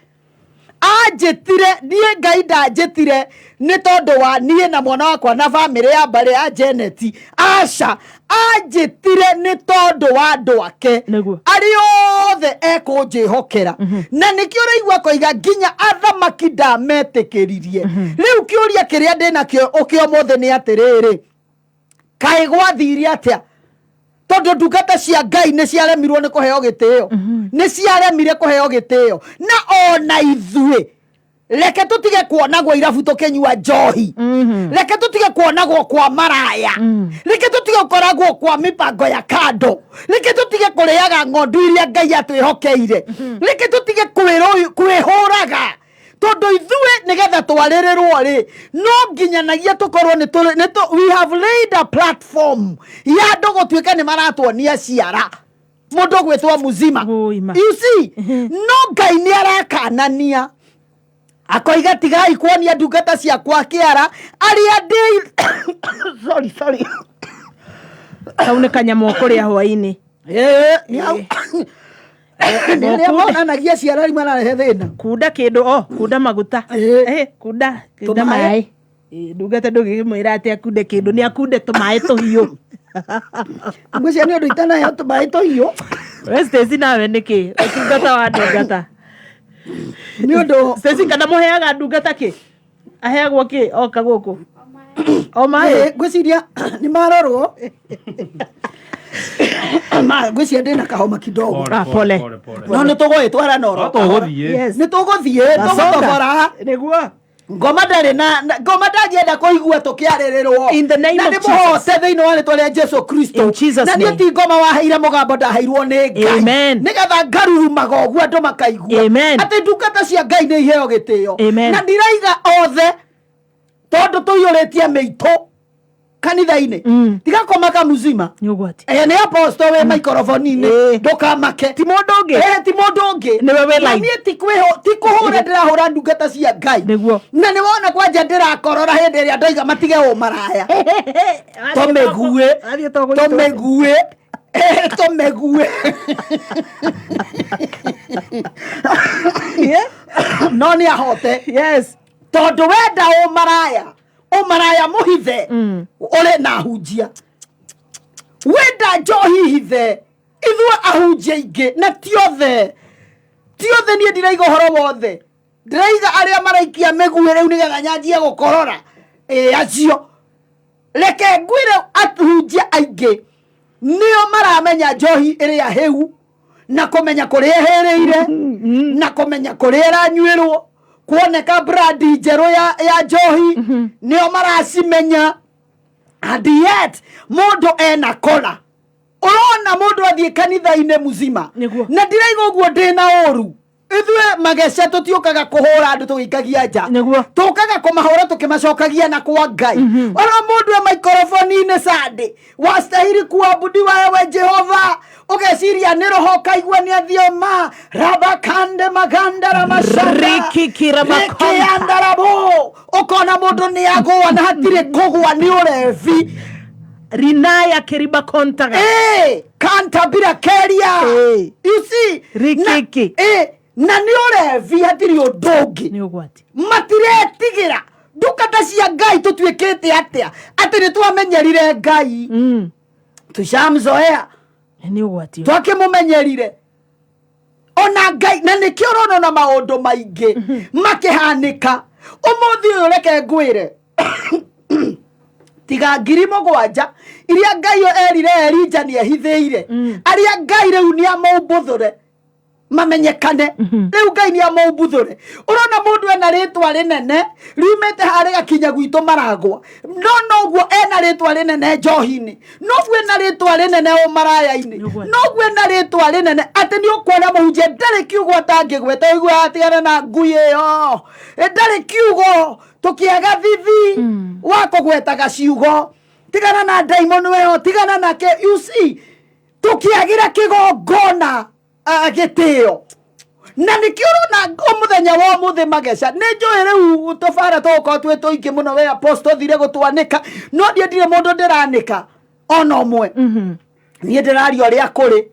[SPEAKER 1] anjĩtire niĩ Ngai ndanjĩtire nĩ tondũ wa niĩ na mwana wakwa na family ya mbarĩ ya Janet aca anjĩtire nĩ tondũ wa andũ ake arĩ othe ekũnjĩhokera na nĩkĩo ũraigua koiga nginya athamaki ndametĩkĩririe rĩu kĩũria kĩrĩa ndĩnakĩo ũkĩomothe nĩ atĩrĩrĩ kaĩ gwathire atĩa tondũ ndungata cia Ngai nĩ ciaremirwo nĩ kũheo gĩtĩo nĩ ciaremire kũheo gĩtĩo na ona ithuĩ reke tũtige kuonagwo irabu tũkĩnyua njohi reke tũtige kuonagwo kwa maraya reke tũtige gũkoragwo kwa mĩbango ya kando reke tũtige kũrĩaga ng'ondu iria Ngai atwĩhokeire reke tũtige kwĩhũraga tondũ ithuĩ nĩgetha twarĩrĩrwo rĩ no nginyanagia tũkorwo we have laid a platform ya andũ gũtuĩka nĩ maratuonia ciara mũndũ gwĩtwo muzima you see no Ngai nĩ arakanania akoiga tigai kuonia ndungata ciakwa kĩara arĩa ndĩ sorry
[SPEAKER 2] kau nĩ kanyamũ kũrĩa hwainĩ
[SPEAKER 1] nĩrĩa monanagia ciara rĩu mararehe thĩna
[SPEAKER 2] kunda kĩndũ kunda maguta kunda maĩ ndungata ndũngĩmwĩra atĩ akunde kĩndũ nĩ akunde tũmaĩ tũhiũ
[SPEAKER 1] ngwĩcia nĩ ũndũ itanaheo tũmaĩ tũhiũ
[SPEAKER 2] Stacy nawe nĩkĩ ndungata wa ndungata
[SPEAKER 1] nĩ ũndũ
[SPEAKER 2] Stacy kana mũheaga ndungata kĩ aheagwo kĩ oka gũkũ o maĩ
[SPEAKER 1] ngwĩciria nĩ marorwo ngwĩcia ndĩna kahoma kidogo
[SPEAKER 2] pole
[SPEAKER 1] no nĩ tũgũgĩtwara noro
[SPEAKER 10] tũgũthiĩ
[SPEAKER 1] nĩ tũgũthiĩ tũgũthogora
[SPEAKER 2] nĩguo
[SPEAKER 1] ngoma ndari na ngoma ndagienda kuigua tukiarĩrĩrwo
[SPEAKER 2] in the name of Jesus
[SPEAKER 1] na thĩinĩ wa rĩtwa rĩa Jesu Kristo
[SPEAKER 2] in Jesus
[SPEAKER 1] na
[SPEAKER 2] name
[SPEAKER 1] niĩ ti ngoma waheire mũgambo ndaheirwo nĩ Ngai
[SPEAKER 2] amen
[SPEAKER 1] nĩgetha ngarurumaga ũguo andũ makaigua atĩ ndungata cia Ngai nĩ iheo gĩtĩo na ndiraiga othe tondũ tũiyũrĩtie mĩitũ kanitha-inĩ tiga komaka muzima
[SPEAKER 2] nĩ ugwati
[SPEAKER 1] nĩ apostle we microphone-inĩ ndukamake
[SPEAKER 2] ti mũndũ ũngĩ
[SPEAKER 1] nĩwe we live niĩ ti kũhũra ndĩrahũra ndungata cia Ngai na nĩ wona kwanja ndĩrakorora hĩndĩ ĩrĩa ndaiga matige ũmaraya tũmĩgue no nĩ ahote tondũ wenda ũmaraya mũhithe ũrĩ na hunjia wenda njohi hithe ithuĩ ahunjia ingĩ na tiothe niĩ ndiraiga ũhoro wothe ndiraiga arĩa maraikia mĩguĩ rĩu nĩgetha nyanjie gũkorora acio reke ngwĩre ahunjia aingĩ nĩo maramenya njohi ĩrĩa hĩu na kũmenya kũrĩa ĩhĩrĩire na kũmenya kũrĩa ĩranyuĩrwo kuoneka brandi njerũ ya njohi nĩo maracimenya and yet mũndũ ena kora ũrona mũndũ athiĩ kanitha-inĩ muzima na ndiraiga ũguo ndĩna ũru ithuĩ magece tũtiũkaga kũhũra andũ tũgĩikagia nja tũkaga kũmahũra tũkĩmacokagia na kwa Ngai ona mũndũ e microphone-inĩ Sunday wastahili kuabudiwa wewe Jehova ugeciria nĩ roho kaigua nĩ athioma rabakande magandara masharikikira makondarabo ukona mũndũ nĩ agũa na hatirĩ kũgũa nĩ ũrevi
[SPEAKER 2] rinaya keriba kontaga
[SPEAKER 1] kanta bila keria you see
[SPEAKER 2] rikiki
[SPEAKER 1] na nĩ ũrevi hatirĩ ũndũ ũngĩ
[SPEAKER 2] nĩ ũgwati
[SPEAKER 1] matiretigĩra ndungata cia Ngai tũtuĩkĩte atĩa atĩ nĩ twamenyerire Ngai tũcamzoea
[SPEAKER 2] nĩ ũgwati
[SPEAKER 1] twakĩmũmenyerire ona Ngai na nĩkĩo ũrona na maũndũ maingĩ makĩhanĩka ũmũthĩ ũyũ reke ngwĩre tiga 7,000 iria Ngai erire Elija nĩ ehithĩire arĩa Ngai rĩu nĩ amũmbũthũre mamenyekane rĩu Ngai nĩ amũmbũthũre ũrona mũndũ ena rĩtwa rĩnene riumĩte harĩ gakinya gwitũ Maragwa noguo ena rĩtwa rĩnene njohi-inĩ noguo ena rĩtwa rĩnene ũmaraya-inĩ noguo ena rĩtwa rĩnene atĩ nĩ ũkuona mũhunjia ndarĩ kiugo atangĩgweta ũigua atigana na ngui ĩyo ndarĩ kiugo tũkĩaga thithi wa kũgwetaga ciugo tigana na daimon weyo tigana nake you see tũkĩagĩra kĩgongona gĩtĩo na nĩkĩo ũrona mũthenya wa mũthĩ mageca nĩ njũĩ rĩu tũbara tũgũkorwo twĩ tũingĩ mũno we apostle thire gũtwanĩka no ndirĩ mũndũ ndĩranĩka ona ũmwe niĩ ndĩraria ũrĩa kũrĩ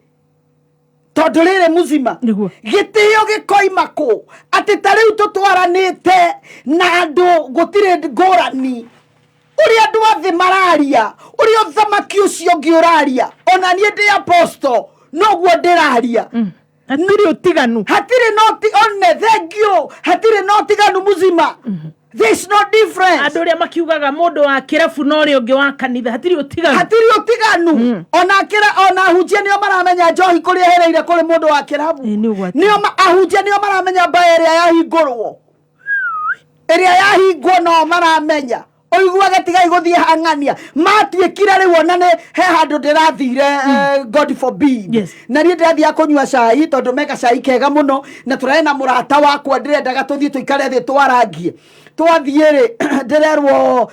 [SPEAKER 1] tondũ rĩrĩ muzima gĩtĩo gĩkoima kũ atĩ ta rĩu tũtwaranĩte na andũ gũtirĩ ngũrani ũrĩa andũ athĩ mararia ũrĩa ũthamaki ũcio ũngĩ ũraria ona niĩ ndĩ apostle noguo ndĩraria
[SPEAKER 2] hatirĩ ũtiganu
[SPEAKER 1] hatirĩ one thank you hatirĩ no tiganu muzima there's no difference
[SPEAKER 2] andũ ũrĩa makiugaga mũndũ wa kĩrabu na ũrĩa ũngĩ wa kanitha hatirĩ
[SPEAKER 1] ũtiganu ona ahunjia nĩo maramenya njohi kũrĩa ehereire kũrĩ mũndũ wa kĩrabu nĩo ahunjia nĩo maramenya mbaya ĩrĩa yahingũrwo ĩrĩa yahingwo no maramenya oiguaga tigai gũthiĩ hang'ania matuĩkire rĩu ona nĩ he handũ ndĩrathire God forbid na niĩ ndĩrathiĩ kũnyua cai tondũ meka cai kega mũno na tũrarĩ na mũrata wakwa ndĩrendaga tũthiĩ tũikare thĩ twarangie twathiĩ rĩ ndĩrerwo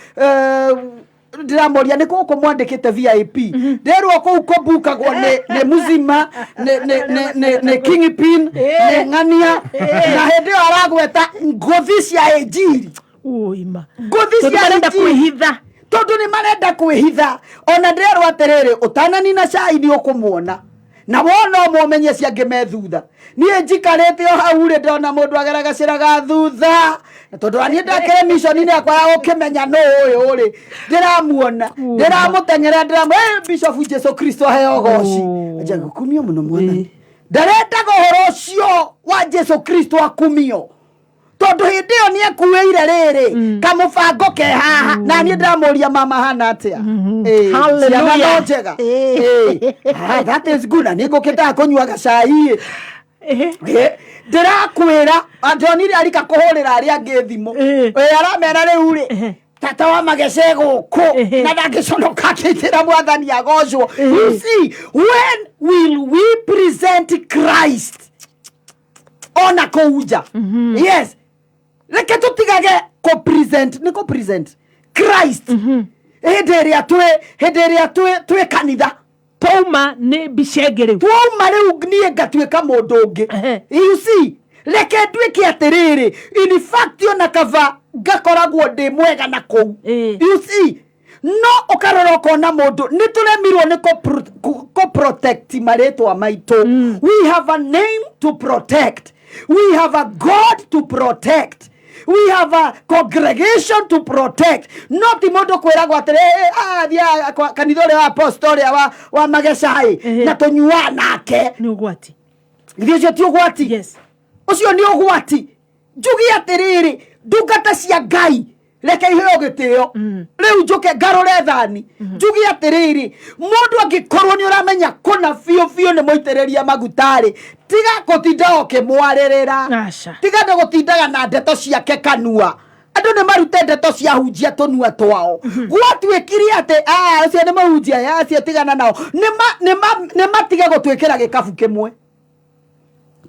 [SPEAKER 1] ndĩramoria nĩ kũkũ mwandĩkĩte VIP ndĩrerwo kũu kũmbukagwo nĩ muzima nĩ kingpin nĩ ng'ania na hĩndĩ ĩyo aragweta ngũthi cia ĩnjiri ngũthi cia
[SPEAKER 2] kwĩhitha
[SPEAKER 1] tondũ nĩ marenda kwĩhitha ona ndĩrerwo atĩrĩrĩ ũtananina cai nĩ ũkũmuona na wona ũmũmenye ciangĩ me thutha niĩ njikarĩte o hau rĩ ndona mũndũ ageragacĩraga thutha tondũ niĩ ndakĩrĩ mission-inĩ yakwa ya gũkĩmenya no ũyũ rĩ ndĩramuona ndĩramũteng'era Bishop Jesu Kristo aheo goci njagukumio mũno mwana ndarendaga ũhoro ũcio wa Jesu Kristo akumio tondũ hĩndĩ ĩyo nĩ ekuĩire rĩrĩ kamũbango ke haha na niĩ ndĩramũria mama hana atĩa
[SPEAKER 2] hallelujah
[SPEAKER 1] njega that is good nĩ ngũkĩtaga kũnyua gacai ndirakwira Antonire alika kuhurira aria ngithimo aramera riu ri tata wa magece guku na ndagiconoka kitira mwathani agocwo. You see, when will we present Christ ona kouja? Yes, reke tutigage ko present niko present Christ hederia twe kanitha
[SPEAKER 2] Toma ne bishegere.
[SPEAKER 1] Toma riu nie ngatwika mundu ungi. You see, reke ndwike atiriri. In fact ona kava gakoragwo ndi mwega na kou. You see, no ukarora ukona mundu nituremirwo ni ko protect maretwa maito. We have a name to protect. We have a God to protect. We have a congregation to protect. Not the modo kwiragwa tere dia kanithore wa apostolia wa magecai na tonyua nake
[SPEAKER 2] ni ugwati.
[SPEAKER 1] Ndio ti ugwati.
[SPEAKER 2] Yes.
[SPEAKER 1] Ucio ni ugwati. Njugi atiriri ndungata cia Ngai reke iheo gitio. Riu njuke ngarore thani. Njugi atiriri mundu angikorwo ni uramenya kuna fio ni moitereria magutari. Tiga kutinda okimwarerera. Tiga gutindaga na ndeto ciake kanua. Andu ni marute ndeto cia hunjia tonua twao. Gwatwikiri ate ucio ni mahunjia ya cio tigana nao. Ni matiga gutwikira gikabu kimwe.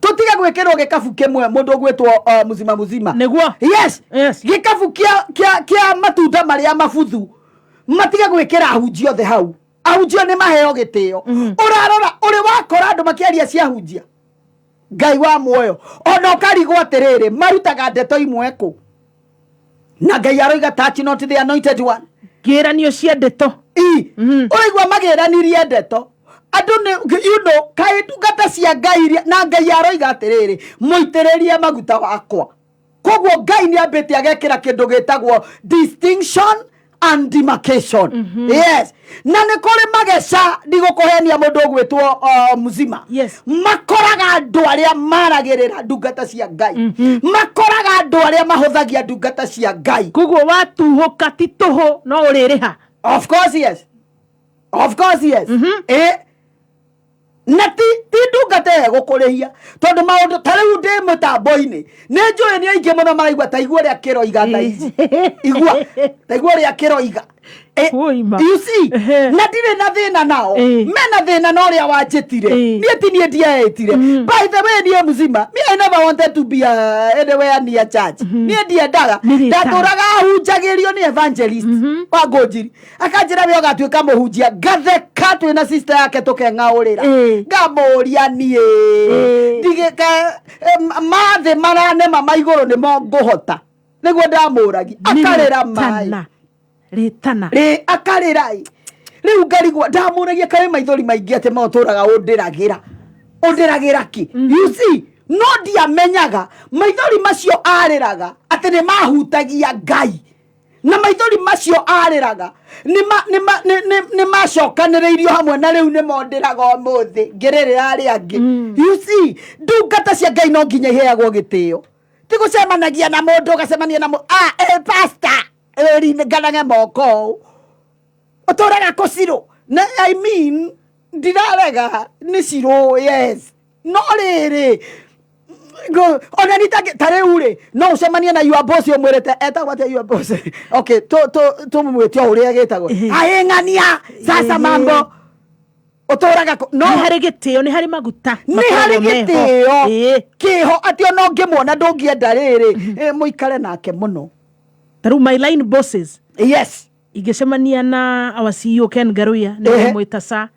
[SPEAKER 1] Tutiga gwikirwo gikabu kimwe mundu gwitwo muzima
[SPEAKER 2] niguo.
[SPEAKER 1] Yes gikabu kia matunda maria mabuthu matiga gwikira hunjia othe hau. Ahunjia ni maheo gitio. Urarora uri wakora andu makiaria cia hunjia Ngai wa muoyo ona ukarigwo atiriri marutaga ndeto imwe ku na Ngai aroiga touch not the anointed one.
[SPEAKER 2] Ngiranio cia ndeto
[SPEAKER 1] urigwa magiranirie ndeto andu ni you know kai ndungata cia Ngai na Ngai aroiga atiriri muitererie maguta wakwa. Kogwo Ngai ni ambite agekira kindu gitagwo distinction and demarcation. Yes, na ne kore mageca ndigukuhenia mundu gwitwo muzima.
[SPEAKER 2] Yes,
[SPEAKER 1] makoraga andu aria maragirira ndungata cia Ngai. Makoraga andu aria mahuthagia ndungata cia Ngai.
[SPEAKER 2] Kogwo watuhuka ti tuhu no uririha.
[SPEAKER 1] Of course yes. Na ti ndungata gukurihia tondu maundu tariu ndi mutambo-ini ni njui ni aingi muno maraigua ta igua ria kiroiga tha ici igua ta igua ria kiroiga. You see, na ndire na thina nao mena thina no ria wanjitire nie ti nie ndiaetire. By the way nie muzima me I never wanted to be anywhere near church. Nie ndiendaga ndaturaga hunjagirio ni evangelist wa Ngonjiri akanjira we ugatuika muhunjia ngatheka twina sister yake tukengaurira ngamuria nie ndigika mathe maranema maiguru ni mo nguhota niguo ndamuragi akarira mai
[SPEAKER 2] ritana
[SPEAKER 1] akarira riu ngarigwa ndamuragia kae maithori maingi ate moturaga undiragira ki. You see, no ndiamenyaga maithori macio ariraga ate ni mahutagia Ngai na maithori macio ariraga ni macokaniriirio hamwe na riu ni mondiraga umuthi ngirira ari angi. You see, ndungata cia Ngai no nginya iheagwo gitio ti gucemanagia na mundu ugacemania na pastor eri nganage moko otoraga kosiro na I mean ndirarega ni siro. Yes, no riri go ona nitare ure no ucemania na your boss umwirete eta what your boss. Okay, to mumwetio uria getagwo ahengania sasa mambo otoraga no
[SPEAKER 2] hari gitio ni hari maguta
[SPEAKER 1] ni hari gitio kiho atio no ngimwona ndungienda riri muikare nake muno.
[SPEAKER 2] Taru my line bosses.
[SPEAKER 1] Yes,
[SPEAKER 2] igicemania na our CEO Ken Garuya ni kumwita sa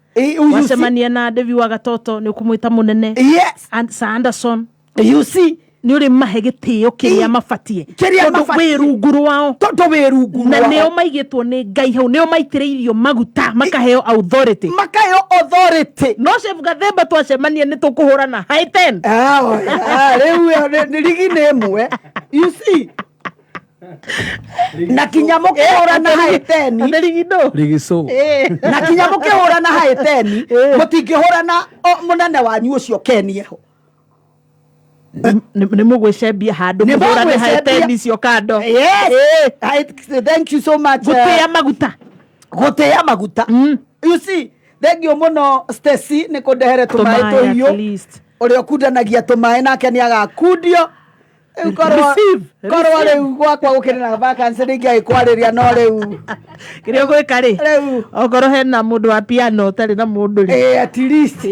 [SPEAKER 2] wasemania na Devi wa Gatoto ni kumwita munene.
[SPEAKER 1] Yes,
[SPEAKER 2] and Sir Anderson.
[SPEAKER 1] You see,
[SPEAKER 2] ni uri mahegitio kiria mafatie wirunguru wao
[SPEAKER 1] todo wirunguru
[SPEAKER 2] na neo maigitwo ni Ngai hau neo maitireirio maguta makaheo authority no chef Gathemba twacemania ni tukuhurana high 10
[SPEAKER 1] riu ni ligi nemwe. You see, na kinyamuke hora na high 10
[SPEAKER 10] ligiso
[SPEAKER 1] na kinyamuke hora na high 10 mutingihora na munene wanyu ucio Kenieho
[SPEAKER 2] ni mugwicembia handu muhura ni high 10 cio kando.
[SPEAKER 1] Yes, thank you so much.
[SPEAKER 2] Gutia maguta
[SPEAKER 1] You see, thank you muno Stacy ni kundehere tumai tuhiu Ore okundanagia tumae nake ni agakundio. Korwa rĩu gwakwa gũkĩrĩra vacancy rĩngĩ agĩkwarĩria no rĩu
[SPEAKER 2] kĩrĩa gwĩka rĩ okorwo hena mũndũ wa piano ũtarĩ na mũndũ rĩ
[SPEAKER 1] at least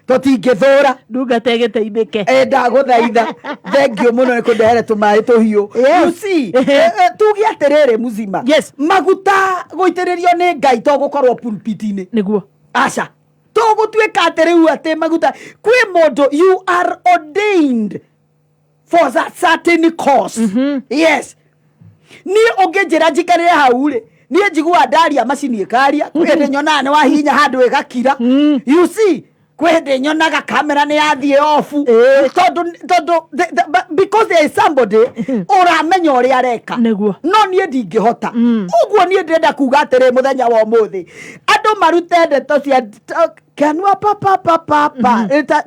[SPEAKER 2] tũtingĩthũra ndungata ĩgĩteithĩke
[SPEAKER 1] ndagũthaitha thengio mũno nĩ kũndehere tũmaĩ tũhiũ you see tuge atĩrĩrĩ muzima maguta gũitĩrĩrio nĩ Ngai to gũkorwo pulpit-inĩ
[SPEAKER 2] nĩguo
[SPEAKER 1] aca to gũtuĩka atĩ rĩu atĩ maguta kwĩ mũndũ you are ordained for that certain cause. Yes. Ni ũngĩnjĩra njikarĩre hau rĩ niĩ njiguaga ndaria macini ĩkaria kwĩ hĩndĩ nyonaga nĩ wahihinya handũ ĩgakira you see kwĩ hĩndĩ nyonaga kamera nĩ yathiĩ off tondũ because there is somebody ũramenya ũrĩa areka no niĩ ndingĩhota ũguo niĩ ndĩrenda kuga atĩrĩ mũthenya wa ũmũthĩ andũ marute ndeto cia kanua papa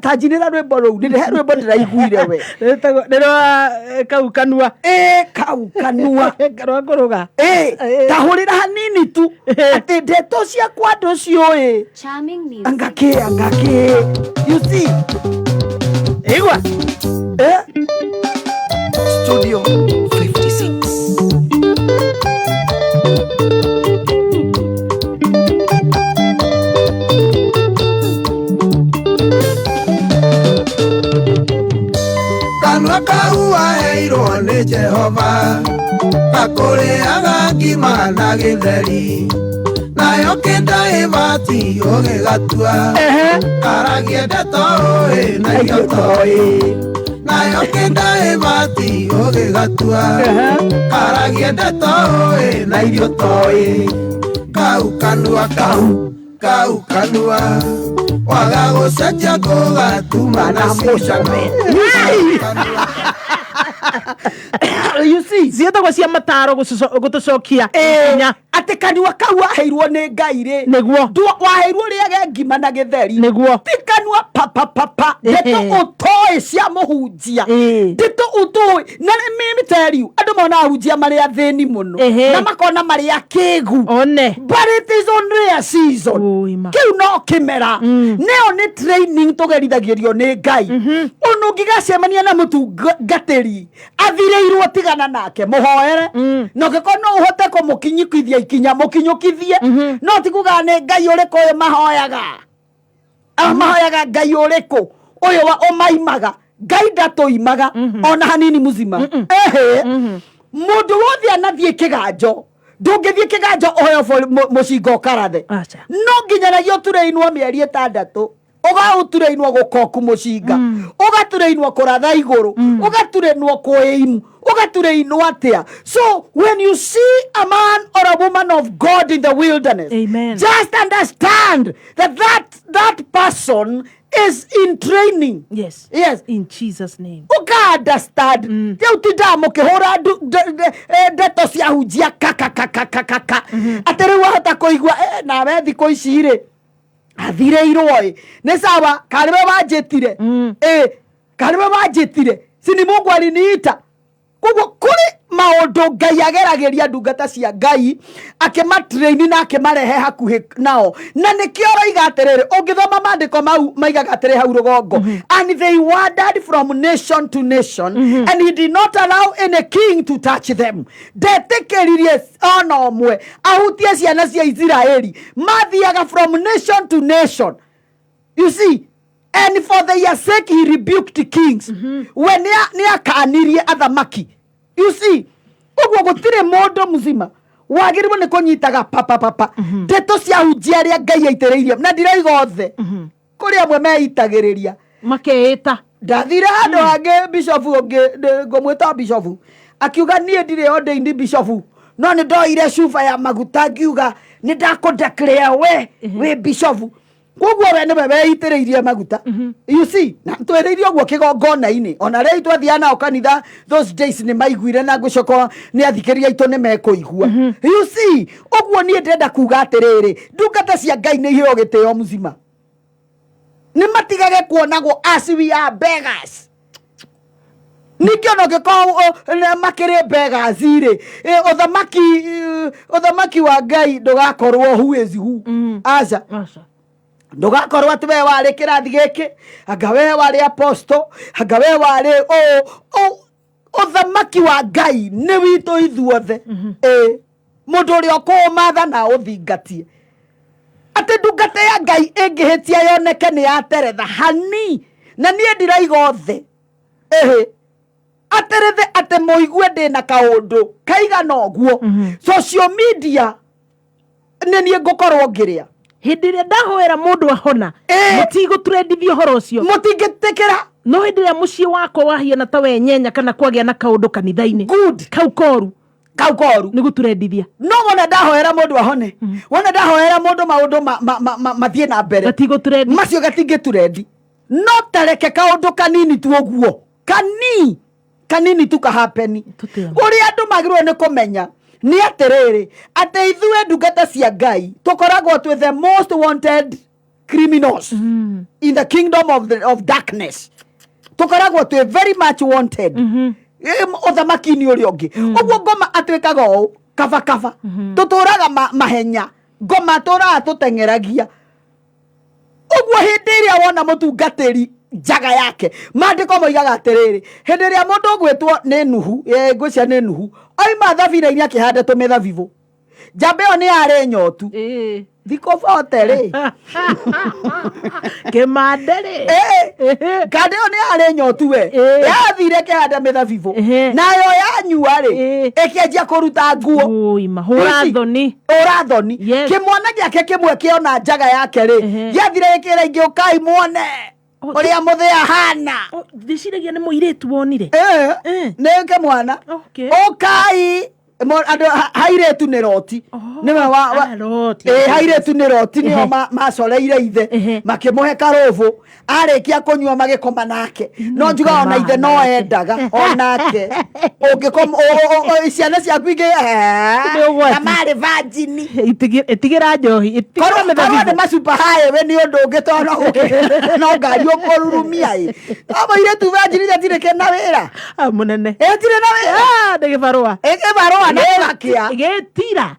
[SPEAKER 1] tajinira rwĩmbo rũu ndĩrehe rwĩmbo ndĩraiguire we
[SPEAKER 2] nĩrwa kau kanua
[SPEAKER 1] kau kanua
[SPEAKER 2] rwakũrũga
[SPEAKER 1] tahũrĩra hanini tu atĩ ndeto cia kwa andũ ciũĩ angake you see
[SPEAKER 18] igwa Studio 56
[SPEAKER 5] kanua kau waheirwo nĩ Jehova gakũrĩaga ngima na gĩtheri nayo kĩnda ĩbati ũgĩgatua karagia ndeto ũĩ na irio toĩ nayo kĩnda ĩbati ũgĩgatua karagia ndeto ũĩ na irio toĩ kau kanua kau kanua waga gũcenjia kũgatuma na mũcame
[SPEAKER 2] you see cietagwo cia mataro gũtũcokia
[SPEAKER 1] atĩ kanua kau waheirwo nĩ Ngai rĩ
[SPEAKER 2] nĩguo
[SPEAKER 1] waheirwo rĩage ngima na gĩtheri
[SPEAKER 2] nĩguo
[SPEAKER 1] ti kanua papa ndeto ũtoĩ cia mũhunjia ndeto ũtoĩ na let me tell you andũ mona ahunjia marĩ athĩni mũno na makona marĩ akĩgu but it is only a season kĩu no kĩmera nĩyo nĩ training tũgerithagĩrio nĩ Ngai ũnũ ũngĩgacemania na mũtungatĩri athirĩirwo tigana nake mũhoere no gĩkorwo no ũhote kũmũkinyũkithia ikinya mũkinyũkithie no tikuga nĩ Ngai ũrĩkũ ũyũ mahoyaga Ngai ũrĩkũ ũyũ wa ũmaimaga Ngai ndatũimaga ona hanini muzima mũndũ wothe anathiĩ kĩganjo ndũngĩthiĩ kĩganjo ũheo mũcinga ũkarathe no nginyanagia ũturĩinwo mĩeri 6 ũgaũturĩinwo gũkoku mũcinga ũgaturĩinwo kũratha igũrũ ũgaturĩinwo kwĩimu ũgaturĩinwo atĩa so when you see a man or a woman of God in the wilderness just understand that person is in training.
[SPEAKER 2] Yes. In Jesus' name.
[SPEAKER 1] Uka understand. Teu tida mukihora ndeto cia hunjia kaka. Atere wahota kuigua na we thiko ici ri athireirwo nĩ sawa karĩwe wanjĩtire karĩwe wanjĩtire sini Mungu aliniita koguo kũrĩ maũndũ Ngai ageragĩria ndungata cia Ngai akĩmatraini na akĩmarehe hakuhĩ nao na nĩkĩo roiga atĩrĩrĩ ũngĩthoma maandĩko mau maigaga atĩrĩ hau rũgongo and they wandered from nation to nation and he did not allow any king to touch them ndetĩkĩririe ona ũmwe ahutie ciana cia Isiraeli mathiaga from nation to nation you see and for their sake he rebuked kings when nĩ akanirie athamaki you see ũguo gũtirĩ mũndũ muzima wagĩrĩirwo nĩ kũnyitaga papa ndeto cia hunjia arĩa Ngai aitĩrĩirie na ndiraiga othe kũrĩ amwe meitagĩrĩria
[SPEAKER 2] makeĩta
[SPEAKER 1] ndathire handũ hangĩ bishop ũngĩ ngũmwĩta bishop akiuga niĩ ndirĩ ordained bishop no nĩ ndoire cuba ya maguta ngiuga nĩ ndakũdeclare we bishop koguo we nĩwe weitĩrĩirie maguta you see na twĩrĩirie ũguo kĩgongona-inĩ ona rĩu twathiaga nao kanitha those days nĩ maiguire na ngũcoka nĩ athikĩria aitũ nĩ mekũigua you see ũguo niĩ ndĩrenda kuga atĩrĩrĩ ndungata cia Ngai nĩ iheo gĩtĩo muzima nĩ matigage kuonagwo as we are beggars nikio no gĩkorwo makĩrĩ beggars rĩ ũthamaki wa Ngai ndũgakorwo who is who aca ndugakorwo ati we wari kirathi giki anga we wari apostle anga we wari uthamaki wa Ngai ni witu ithuothe mundu uri okumatha na uthingatie ati ndungata ya Ngai ingihitia yoneke ni yateretha hani na nie ndiraiga othe aterethe ate muigue ndina kaundu kaigana oguo social media nenie ngukorwo ngiria
[SPEAKER 2] hindi ria ndahoera mundu ahona mutigo trendithio horo ucio
[SPEAKER 1] mutingitikira
[SPEAKER 2] no hindi ria mucii wako wahiana ta we nyenya kana kwagia na kaundu kanithaini
[SPEAKER 1] good
[SPEAKER 2] kaukoru
[SPEAKER 1] ni
[SPEAKER 2] guturendithia
[SPEAKER 1] no wona ndahoera mundu ahone wona ndahoera mundu maundu mathie na mbere
[SPEAKER 2] gatigo turendi
[SPEAKER 1] macio gatingi turendi no tareke kaundu kanini tu oguo kanini tu kahapeni uri andu magirwo ni kumenya ni atiriri ate ithue ndungata cia Ngai tukoragwo twi the most wanted criminals in the kingdom of darkness tukoragwo twi very much wanted uthamaki-ini uri ungi uguo ngoma atwikaga uu kava tuturaga mahenya ngoma turaga tutengeragia uguo hindi iria wona mutungatiri njaga yake mandiko moigaga atiriri hindi iria mundu gwitwo ni nuhu ngwicia ni nuhu oima thabira-ini akihanda tumithabibu njamba iyo ni yari nyotu thiko bote ri
[SPEAKER 2] kimandere
[SPEAKER 1] kande iyo ni yari nyotu we yathire kihanda mithabibu nayo yanyua ri ikianjia kuruta nguo
[SPEAKER 2] hura thoni
[SPEAKER 1] kimwana giake kimwe kiona njaga yake ri giathire gikira ingi ukai muone uria muthia hana
[SPEAKER 2] ndiciragia ni muiritu wonire
[SPEAKER 1] nenge mwana ukai andu hairetu ni roti niwe hairetu ni roti nio macoreire ithe makimuhe karovu arikia kunyua magikoma nake no njuga ona ithe no endaga onake ungikoma ciana ciaku ingi kamari virgin
[SPEAKER 2] itigira njohi
[SPEAKER 1] korwo ni macupa haye we ni undu ungi tono no ngari ukururumia aba iretu virgin yatire kena wira
[SPEAKER 2] munene
[SPEAKER 1] etire na wira
[SPEAKER 2] ndigibarua
[SPEAKER 1] getira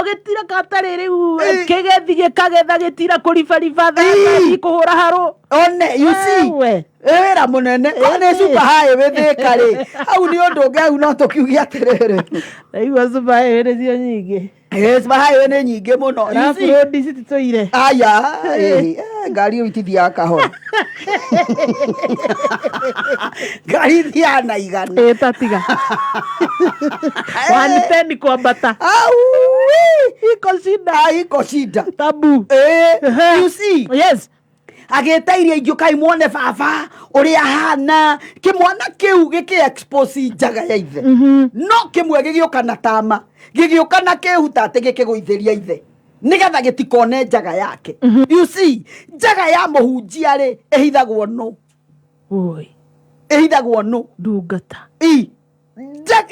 [SPEAKER 2] getira katari riu kigethi gikagetha gitira kuribariba thani kuhura haro
[SPEAKER 1] one you see era munene one super high wetheka ri au ni undu ngau no tukiugia atiriri
[SPEAKER 2] aiwa super high ni cio nyingi
[SPEAKER 1] super high ni nyingi muno
[SPEAKER 2] you see road cititoire
[SPEAKER 1] aya ngari uitithia kahora ngari thiana igana
[SPEAKER 2] tatiga waniteni kwa bata
[SPEAKER 1] iko shida
[SPEAKER 2] tabu
[SPEAKER 1] you see
[SPEAKER 2] yes
[SPEAKER 1] agitairia ingiukai muone baba uria hana kimwana kiu giki expose njaga ya ithe no kimwe gigiuka na tama gigiuka na kihuta ati gikiguitheria ithe nigetha gitikone njaga yake you see njaga ya muhunjia ri ehithagwo no ehithagwo no
[SPEAKER 2] ndungata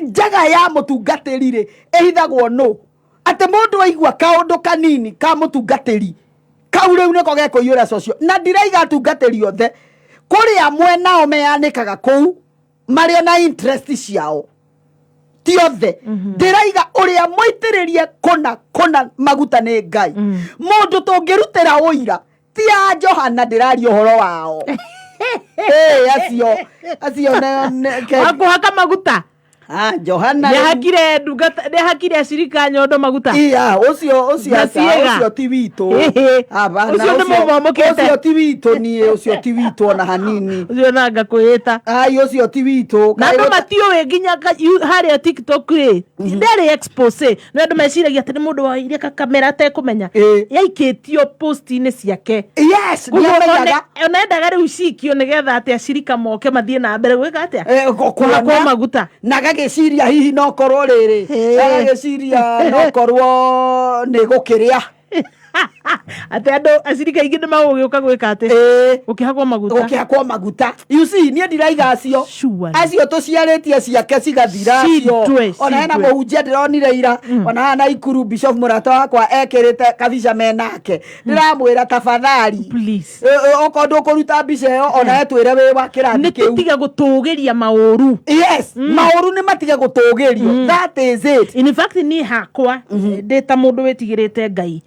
[SPEAKER 1] njaga ya mutungatiri ri ehithagwo no ati mundu aigua kaundu kanini ka mutungatiri kau riu niko gekuyura socio na ndiraiga atungatiri othe kuri amwe nao meyanikaga kuu mario na interest ciao ti othe ndiraiga uria moitiririe kona maguta ni Ngai mundu tungirutira uira ti a Johana ndirario horo wao acio
[SPEAKER 2] akuhaka maguta
[SPEAKER 1] Johana
[SPEAKER 2] nehakire ndungata nehakire acirika nyondo maguta
[SPEAKER 1] ucio ti witu ucio ti witu ni ucio ti witu ona hanini
[SPEAKER 2] ucio nanga kwita
[SPEAKER 1] ucio ti witu
[SPEAKER 2] na ndo matiuwe nginya haria TikTok ri ndari expose no ndo meciragia ati ni mundu wa iria kamera te kumenya yaikitio post-ini ciake
[SPEAKER 1] yes
[SPEAKER 2] onendaga riu cikio nigetha ati acirika moke mathie na mbere gwika atia kwa maguta
[SPEAKER 1] giciria hihi no korwo riri giciria no korwo ni gukiria
[SPEAKER 2] ati andu acirika ingi ni magugiuka gwika ati ukihakwo maguta
[SPEAKER 1] you see nie ndiraiga acio tuciaritie ciake cigathira acio ona hena muhunjia ndironire ira ona hana ikuru bishop murata wakwa ekirite kabisha menake ndiramwira tafadhali okondo kuruta mbica iyo ona etwire wi wa kirathi kiu
[SPEAKER 2] nitiga gutugiria mauru
[SPEAKER 1] yes mauru ni matige gutugirio that is it
[SPEAKER 2] in fact ni hakwa ndita mundu witigirite Ngai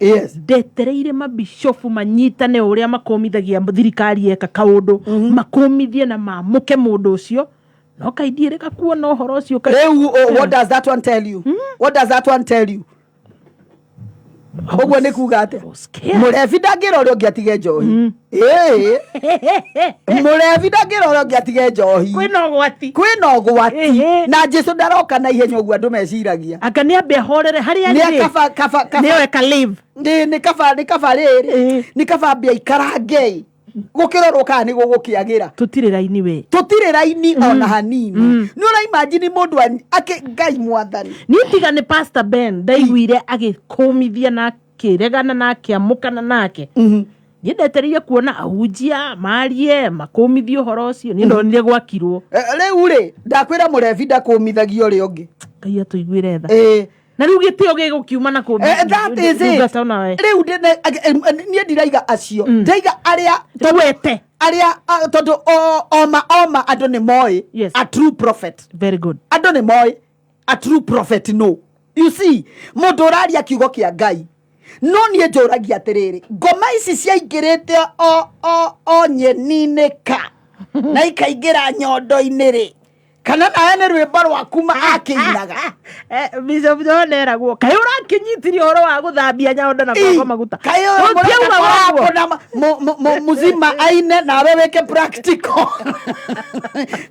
[SPEAKER 2] ndetereire mabishofu manyitane uria makomithagia thirikari eka kaundu makomithie na mamuke mundu ucio no kaidire kakuona uhoro ucio
[SPEAKER 1] what does that one tell you? What does that one tell you? Ogwo ni kuga ate murevi ndagira uria ungi atige njohi murevi ndagira uria ungi atige njohi kwina ugwati na Jesu ndaroka na ihenya ogwo andu meciragia
[SPEAKER 2] anga ni ambe horere haria ni niwe ka live
[SPEAKER 1] ni kaba riri ni kaba ambia ikarange gukirorwo kana ni gugukiagira
[SPEAKER 2] tutire raini we
[SPEAKER 1] tutire raini ona hanini ni ura imagine mundu ake ngai mwathani
[SPEAKER 2] ni tiga ni Pastor Ben ndaiguire agikomithia na kiregana na kiamukana nake ndetereire kuona ahujia marie makomithio horo ucio ni ndonire gwakirwo
[SPEAKER 1] riu ri ndakwira murevi ndakomithagio ri ungi
[SPEAKER 2] ngai atuiguire tha na riu gitio gigukiuma na kumbi
[SPEAKER 1] that is it riu ni ndiraiga acio ndaiga aria
[SPEAKER 2] tuwete
[SPEAKER 1] aria tondu oma andu ni moi a true prophet.
[SPEAKER 2] Very good.
[SPEAKER 1] Andu ni moi a true prophet. No, you see mundu uraria kiugo kia ngai no nie njuragia atiriri ngoma ici ciaingirite o nyenine ka na ikaingira nyondo-ini ri kana nawe nĩ rwĩmbo rwaku akĩinaga
[SPEAKER 2] Bishop John eragwo kaĩ ũrakinyitire ũhoro wa gũthambia nyondo na kwamba maguta
[SPEAKER 1] muzima aine nawe wĩke practical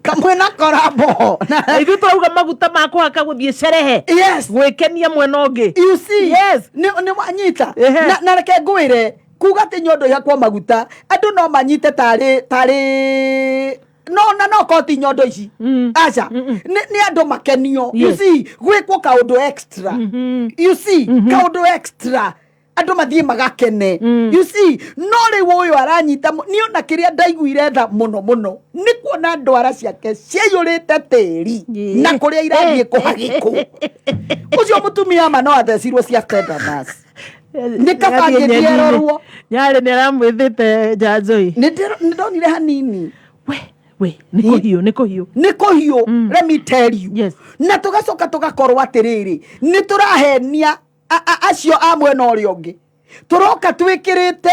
[SPEAKER 1] kamwe na korabo
[SPEAKER 2] ithuĩ turauga maguta ma kũhaka gũthiĩ cerehe gwĩkenia mwena ũngĩ
[SPEAKER 1] you see nĩ wanyita na reke ngwĩre kuga atĩ nyondo yakwa maguta andũ no manyite tarĩ no koti nyondo ici acha ni andu makenio you see gwikwo kaundu extra you see kaundu extra andu mathie magakene you see no riu uyu aranyita ni ona kiria ndaiguire tha muno ni kuona ndwara ciake ciayurite tiri na kuria irathie kuhagiku ucio mutumia ma no athecirwo cia tetanus ni kabange ndierorwo
[SPEAKER 2] nyare ni aramwithite Joyce
[SPEAKER 1] ni ndonire hanini
[SPEAKER 2] we niko hiyo
[SPEAKER 1] let me tell you na tugacoka tugakorwo atiriri ni turahenia acio amwe na uria ungi turoka twikirite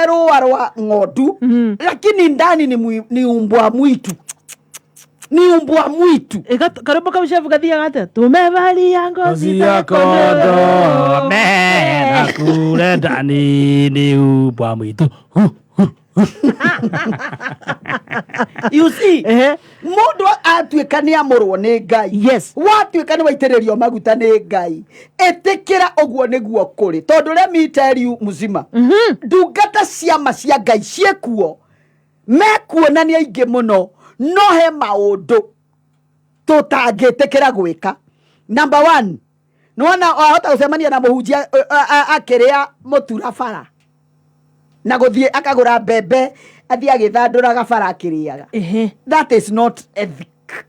[SPEAKER 1] rua rwa ng'ondu lakini ndani ni umbwa mwitu
[SPEAKER 2] karibu kama chef gathia gata tumevalia ngozi ya kondo na kule ndani ni umbwa mwitu
[SPEAKER 1] you see mundu atuika ni amurwo ni ngai watuika ni waitiririo maguta ni ngai etikira ogwo niguo kuri tondu let me tell you muzima ndungata ciama cia ngai ciekuo mekuonania ingi muno no he maundu tutangitikira gwika. Number 1 nona ahota gucemania na muhunjia akiria mutura bara na guthie akagura mbembe athie agithandura gabara akiriaga that is not ethic.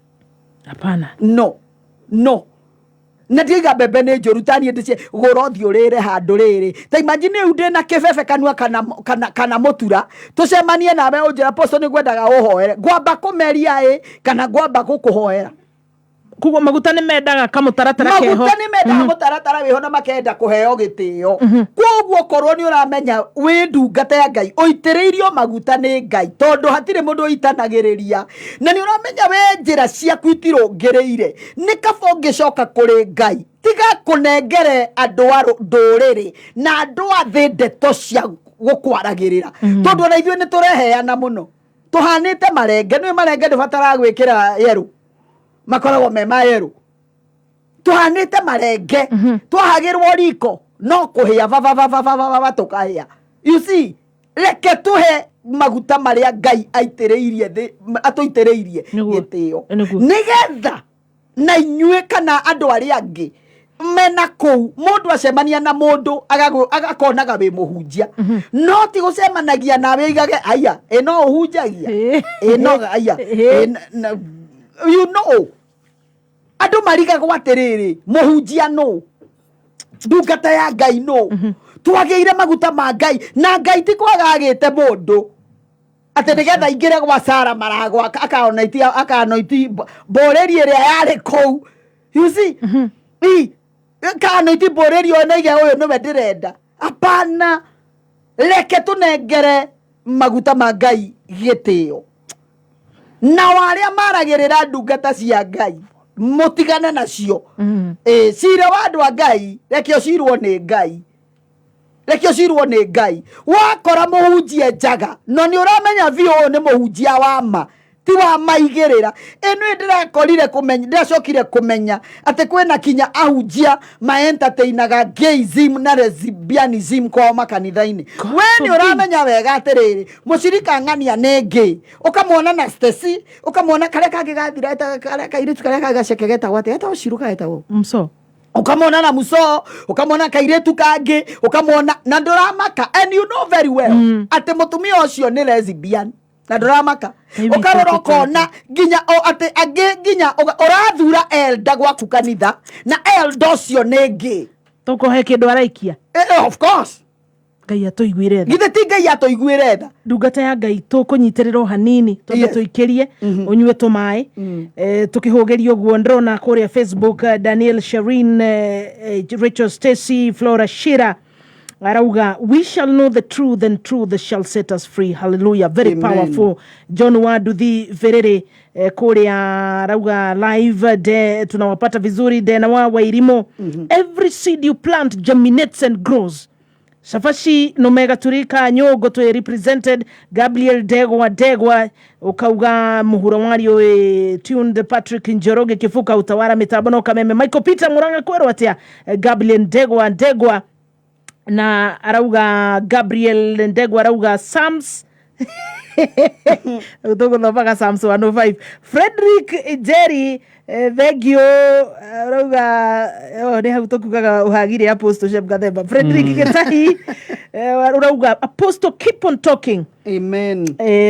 [SPEAKER 2] Hapana.
[SPEAKER 1] No na ndiga mbembe ni njuru tani ndicie goro thiurire handu riri ta imagine ude na kebebe kanua kana mutura tucemanie nawe unjira posto ni gwendaga uhoere ngwamba kumeria kana ngwamba gukuhoera
[SPEAKER 2] kugo maguta ni mendaga kamutaratara keho
[SPEAKER 1] maguta ni mendaga mutaratara weho na makenda kuheo gitio kwoguo korwo ni uramenya wi ndungata ya ngai oitiriirio maguta ni ngai tondu hatire mundu oitanagiriria na ni uramenya we njira ciaku itirungireire ni kaba ungicoka kuri ngai tiga kunengere andu a nduriri na andu a thi ndeto cia gukwaragirira tondu na ithuĩ ni tureheana muno tuhanite marenge ni marenge ndibatara gwikira yeru makoragwo me mayeru tuhanite marenge twahagirwo riko no kuhia va tukahia you see reke tuhe maguta maria ngai aitiriirie thi atuitiriirie gitio nigetha na inyue kana andu aria angi mena kou mundu acemania na mundu agakonaga wi muhunjia no ti gucemanagia nawe igage aya no uhunjagia no aya you know andu mariga gwatiriri muhunjia no ndungata ya ngai no twageire maguta ma ngai na ngai ti kwagagite mundu ate nigetha ingire gwa Sara maragwa akanoiti boreri ria yari kou you see akanoiti boreri ona ige uyu niwe ndirenda Apana leke tunengere maguta ma Ngai gitio na waria maragirira ndungata cia Ngai mutigane nacio. Cira wa andu a Ngai reke ocirwo ni Ngai, reke ocirwo ni Ngai. Wakora muhunjie njaga no ni uramenya vio ni muhunjia wa ma ti wa maigirira. Eno ndirakorire kumenya, ndiracokire kumenya ate kwena kinya ahunjia ma entertainaga gayism na lesbianism kwa makanitha-ini. We ni uramenya wega atiriri mucirika ng'ania ni gay, ukamwona na Stacy, ukamwona kare kangi gathira kare kairitu kare kagacekegeta gwate eta uciruka eta wo
[SPEAKER 2] mso,
[SPEAKER 1] ukamwona na muso, ukamwona kairetu kangi, ukamwona na nduramaka. And you know very well ate mutumia ucio ni lesbian na nduramaka. Ukarora kona ginya o ate age ginya urathura elda gwaku kanitha na elda ucio ni gay.
[SPEAKER 2] Tukohe kindu araikia.
[SPEAKER 1] Of course
[SPEAKER 2] Ngai atuiguire tha.
[SPEAKER 1] Githe ti Ngai atuiguire tha.
[SPEAKER 2] Ndungata ya Ngai tukunyitirira hanini tondu tuikirie unywe tumai tukihugeria guo ndrona kuria Facebook Daniel Sherin, Rachel Stacy, Flora Shira arauga we shall know the truth and truth shall set us free. Hallelujah. Very powerful. John Waduthi Verere kuria arauga live de tunawapata vizuri de na wa irimo. Every seed you plant germinates and grows. Safashi Nomega Turika Nyogo to represented Gabriel Degwa ukauga muhura wario tuned Patrick Njoroge Kifuka utawara mitabono kameme Michael Peter Muranga kwero atia Gabriel Degwa na arauga Gabriel Ndegwa arauga Sams utogo nopaka Sams 105 Frederick Jerry Vegio arauga ni hautokugaga uhagire Apostle Shep Gathemba Frederick Ketahi arauga Apostle keep on talking.
[SPEAKER 1] Amen.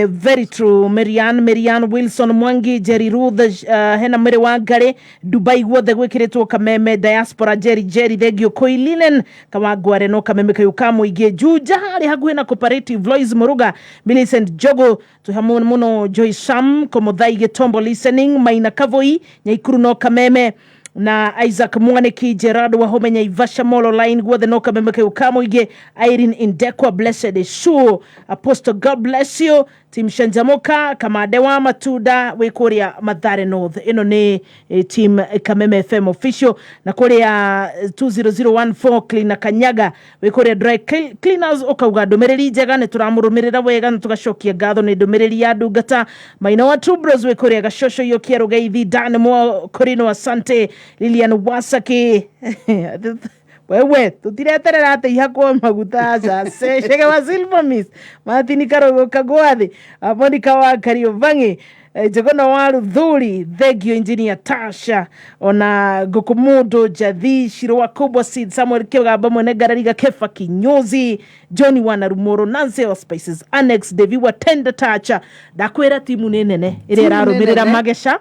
[SPEAKER 2] Very true. Marianne Wilson Mwangi, Jerry Ruth, hena mere wangare Dubai wothe gwikiritwo kameme diaspora Jerry Thegio Koilinen kamagware no kameme kayukamu ige juja hari haguhe na cooperative Lois Muruga Millicent Jogo tuhamu muno Joyce Sam Komodhai Getombo listening Maina Kavoi Nyaikuru no kameme na Isaac Mwaneki Gerard wa Homenya Ivasha Molo line wothe no kameme kayukamu ige Irene Indekwa blessed is sure Apostle God bless you. Team Shanjamoka Kamadewa Matuda Wekuria Madhare North. Ino ni team Kameme FM official. Na kuria 20014 Cleaner Kanyaga Wekuria dry cleaners okauga domereri jaga ne turamurumirira wega na tugashokia gatho ne domereri ya ndungata maina wa Two Bros Wekuria gashosho yo kiero gaithi Dan Mo Korino asante Lilian Wasaki wewe tutireterera ate ihakwo maguta sasa shege wa Silver Miss Martin Karogo Kagwathi Monica wa Kariobangi Jogono waru Dhuri Thegio Engineer Tasha ona Gokumudo Jathi Shirwa Kubwa Seed Samuel Kyoga Mwene Garariga Kefa Kinyozi Johnny Wanarumoro Nancy of Spices Annex Devi wa Tender Tacha dakwera timu nenene ire rarumirira magesha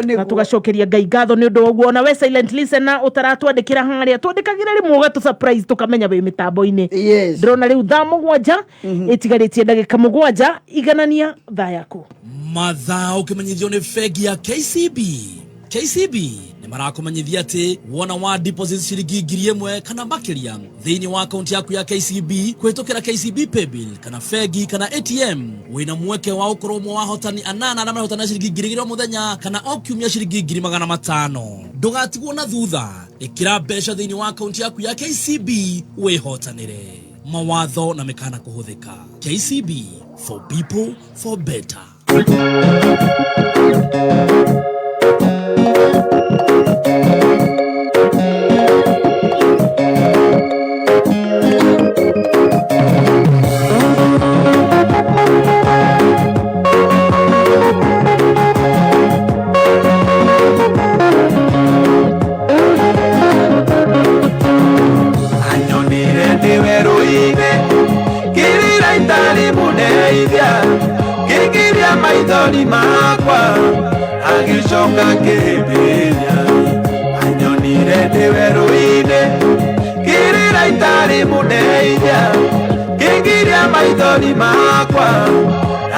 [SPEAKER 2] na tugashokeria Ngai gatho ni undu ogwo na we silent listener utaratwandikira haria twandikagira ri muga tu surprise tukamenya be mitambo-ini ndrona riu thaa mugwanja itigaritie ndagika mugwanja iganania thaa yaku
[SPEAKER 17] mathaa ukimenyithio ni fegi ya KCB ni marakumenyithia ati wona wa deposit ciringi 1,000 kana makiria thiini wa account yaku ya KCB kwitukira KCB paybill kana fegi kana ATM wina mweke wa ukorwo mwa hotani anana na mahotana ciringi 2,000 muthenya kana okiumia ciringi 500 ndugatigwo na thutha ikira mbeca thiini wa account yaku ya KCB wihotanire mawatho na mekana kuhuthika. KCB, for people for better.
[SPEAKER 5] Maithori makwa agicoka kĩhĩmbĩria anyonire ndĩ werũ-inĩ kĩrĩra itarĩ mũneithia kĩngiria maithori makwa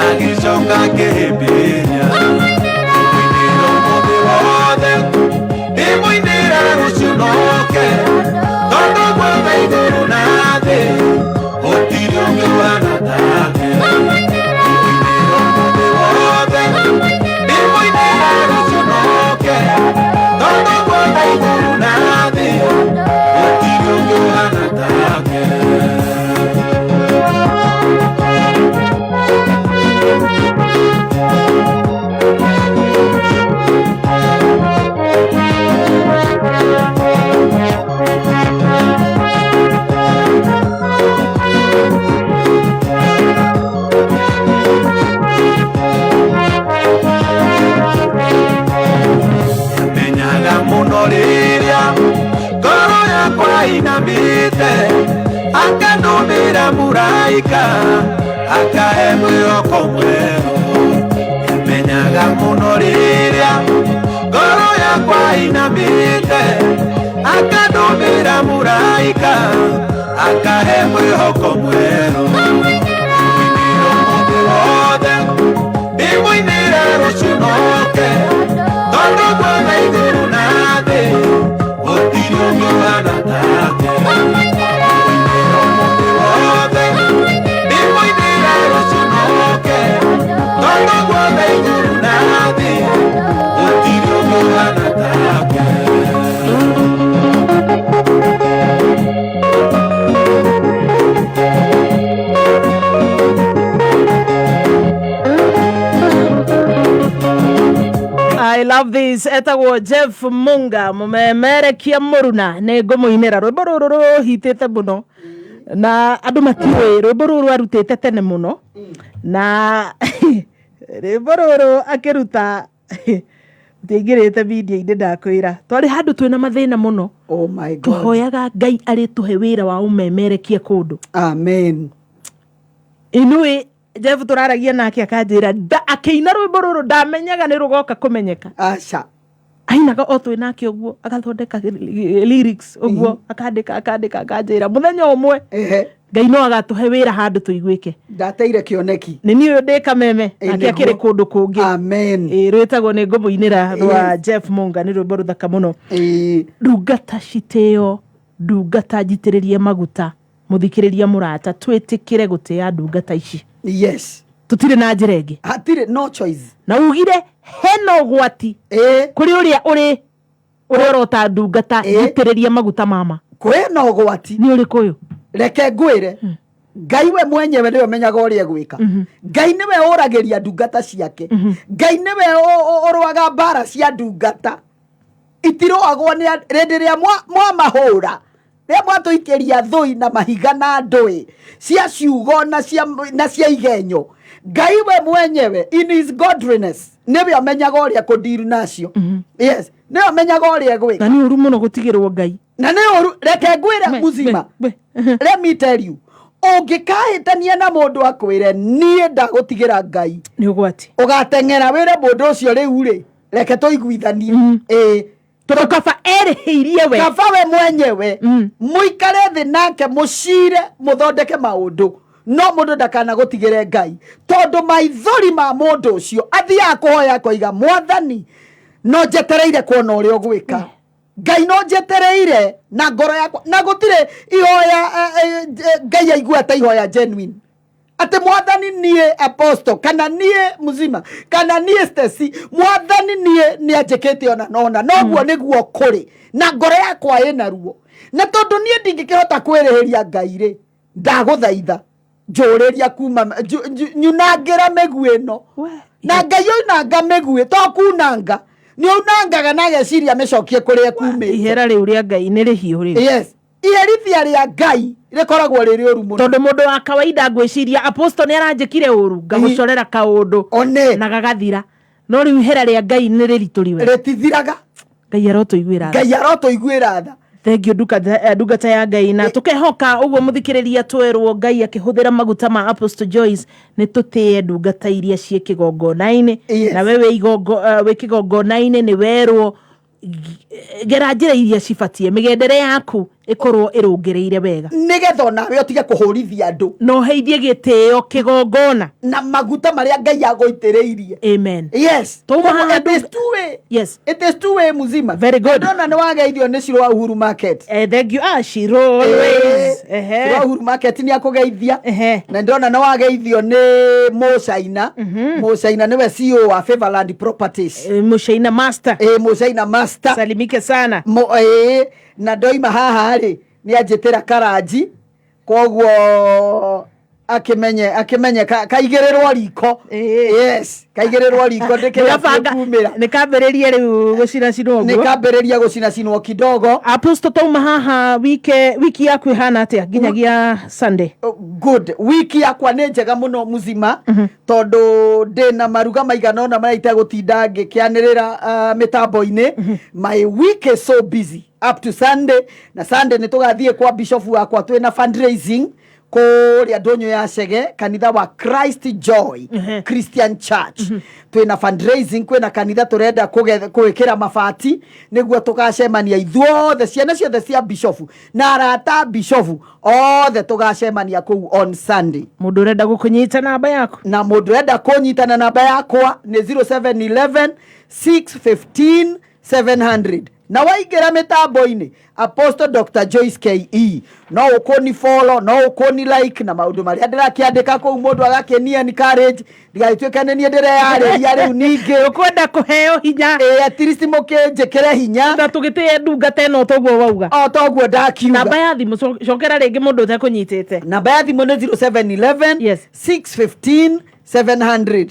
[SPEAKER 5] agicoka kĩhĩmbĩria mũinĩra ũmũthĩ wothe ndĩmũinĩra rũciũ noke tondũ gwetha igũrũ na thĩ inamite akanumira muraika akahe mwĩhoko mwerũ yamenyaga mũno rĩrĩa ngoro yakwa inamite akanumira muraika akahe mwĩhoko mwerũ mwĩnĩro mũndũ wothe ndĩmũinĩre rũcunoke tondũ Bwana igũrũ na thĩ gũtirĩ ũngĩ ũhana take mwĩnĩro mũndũ wothe ndĩmũinĩre rũcunoke tondũ Bwana igũrũ na thĩ gũtirĩ ũngĩ ũhana take.
[SPEAKER 2] I love this. Etagwo Jeff Munga mumemerekia muruna ne ngumuinira rwimbo ruru hitete muno na andu matiwe rwimbo ruru arutete tene muno na rwimbo ruru akiruta tingirite video inde ndakwira twari handu twina mathina muno.
[SPEAKER 1] Oh my God.
[SPEAKER 2] Tuhoyaga Ngai ari tuhe wira wa umemerekia kundu.
[SPEAKER 1] Amen.
[SPEAKER 2] Inui Jeff turaragia nake akanjira akiina rwimbo ruru ndamenyaga ni rugoka kumenyeka.
[SPEAKER 1] Aca
[SPEAKER 2] ainaga o twinake uguo agathondeka lyrics uguo akandika akanjira muthenya umwe Ngai no agatuhe wira handu tuigwike.
[SPEAKER 1] Ndateire kioneki
[SPEAKER 2] ni niyo ndika meme nake akiri kundu kungi.
[SPEAKER 1] Amen.
[SPEAKER 2] Rwitagwo ni ngumuinira rwa Jeff Munga ni rwimbo ruthaka muno. Ndungata citeo ndungata njitiririe maguta muthikiriria murata twitikire gutia ndungata ici.
[SPEAKER 1] Yes.
[SPEAKER 2] Tutire na njira ingi.
[SPEAKER 1] Hatire no choice.
[SPEAKER 2] Na ugire hena ugwati. Kuri uria uri urota ndungata njitiririe maguta mama.
[SPEAKER 1] Kwena ugwati.
[SPEAKER 2] Ni uri kuyu.
[SPEAKER 1] Reke ngwire. Ngai we mwenyewe niwe menyaga uria gwika. Ngai niwe orageria ndungata ciake. Ngai niwe orwaga bara cia ndungata. Itirogwo ni rendiria mwa mahura. Ria mwatuikiria thui na mahiga na ndui cia ciugo na cia igenyo. Ngai we mwenyewe in his godliness niwe amenyaga uria kudiru nacio. Yes, niwe amenyaga uria gwika.
[SPEAKER 2] Na ni uru muno gutigirwo Ngai.
[SPEAKER 1] Na ni uru reke ngwire muzima. Let me tell you. Ungikahitania na mundu akwire nie ndagutigira Ngai
[SPEAKER 2] ni ugwati.
[SPEAKER 1] Ugatengera wire mundu ucio riu ri reke tuiguithanie.
[SPEAKER 2] Kaba erihirie we.
[SPEAKER 1] Kaba we mwenyewe. Muikare thi nake mucire muthondeke maundu. No mundu ndakana gutigire Ngai. Tondu maithori ma mundu ucio athia kuhoya koiga Mwathani no jetereire kuona uria ugwika. Ngai no jetereire na ngoro yakwa na gutire ihoya Ngai aigua ta ihoya genuine. Ate Mwathani nie apostle kana nie muzima kana nie Stacy Mwathani nie ni ajekete ona nona noguo niguo kuri na ngoro yakwa ina ruo na tondu nie ndingikihota kwirihiria Ngai ri ndaguthaitha njuriria kuma nyunangira megu ino na Ngai oinanga megu to kunanga ni unangaga na geciria mecokie kuria kumite
[SPEAKER 2] ihera riu ria Ngai ni rihiu ri.
[SPEAKER 1] Yes, iherithia ria Ngai rikoragwo riri uru muno
[SPEAKER 2] tondu mundu wa kawaida ngwiciria apostle ni aranjikire uru ngamucorera kaundu na gagathira no riu ihera ria Ngai ni ririturiwe
[SPEAKER 1] retithiraga.
[SPEAKER 2] Ngai arotuiguira
[SPEAKER 1] Ngai arotuiguira tha.
[SPEAKER 2] Thank you ndungata ya Ngai na tukehoka uguo muthikiriria twerwo Ngai akihuthira maguta ma Apostle Joyce ni tutie ndungata iria cie kigongona-ini na wewe we kigongona-ini ni werwo gera njira iria cibatie migendere yaku ikorwo irungireire wega
[SPEAKER 1] nigetha nawe utige kuhurithia andu
[SPEAKER 2] no heithie gitio kigongona
[SPEAKER 1] na maguta maria Ngai agoitiriirie.
[SPEAKER 2] Amen.
[SPEAKER 1] Yes,
[SPEAKER 2] it
[SPEAKER 1] is two way.
[SPEAKER 2] Yes,
[SPEAKER 1] it is two way muzima.
[SPEAKER 2] Very good.
[SPEAKER 1] Ndona ni wageithio ni Shiro Uhuru Market.
[SPEAKER 2] Thank you. Shiro always.
[SPEAKER 1] Shiro Uhuru Market ni akugeithia. Na ndona ni wageithio ni Mucaina. Mucaina niwe CEO wa Favorland Properties.
[SPEAKER 2] Mucaina Master.
[SPEAKER 1] Mucaina Master.
[SPEAKER 2] Salimike sana.
[SPEAKER 1] Na ndoima haha ri ni ajitira karaji koguo akimenye kaigererwa riko. Yes, kaigererwa riko ndikira kumira
[SPEAKER 2] nikambiriria riu gucina cinwo guo
[SPEAKER 1] nikambiriria gucina cinwo kidogo.
[SPEAKER 2] Apostle tauma haha wiki yaku ihana atia nginyagia Sunday?
[SPEAKER 1] Good, wiki yakwa ni njega muno muzima tondu ndina maruga maigana ona maraita gutinda ngikianirira mitambo-ini. My week is so busy. up to Sunday, na Sunday nitugathie kwa bishop wakwa twina fundraising kuria ndonyo ya Chege kanitha wa Christ Joy Christian Church. Twina fundraising kwina kanitha turenda kuwekera mabati niguo tugacemania ithuothe ciana ciothe cia bishop na arata bishop othe tugacemania kuu on Sunday.
[SPEAKER 2] Mundu urenda gukunyita namba yako,
[SPEAKER 1] na mundu urenda kunyitana namba yakwa ni 0711 615 700 na waigera mitambo-ini Apostle Dr. Joyce KE. No ukoni follow, no ukoni like na maundu maria ndirakiandika kou mundu agakenia encourage ndigaitwekane nie ndire yare yare uninge
[SPEAKER 2] ukwenda kuheo hinya
[SPEAKER 1] at least mukinjekere hinya
[SPEAKER 2] na tugitie ndungata no toguo wauga
[SPEAKER 1] toguo ndakiuga.
[SPEAKER 2] Namba ya thimu cokera ringi mundu utakunyitite.
[SPEAKER 1] Namba ya thimu ni 0711 615 700.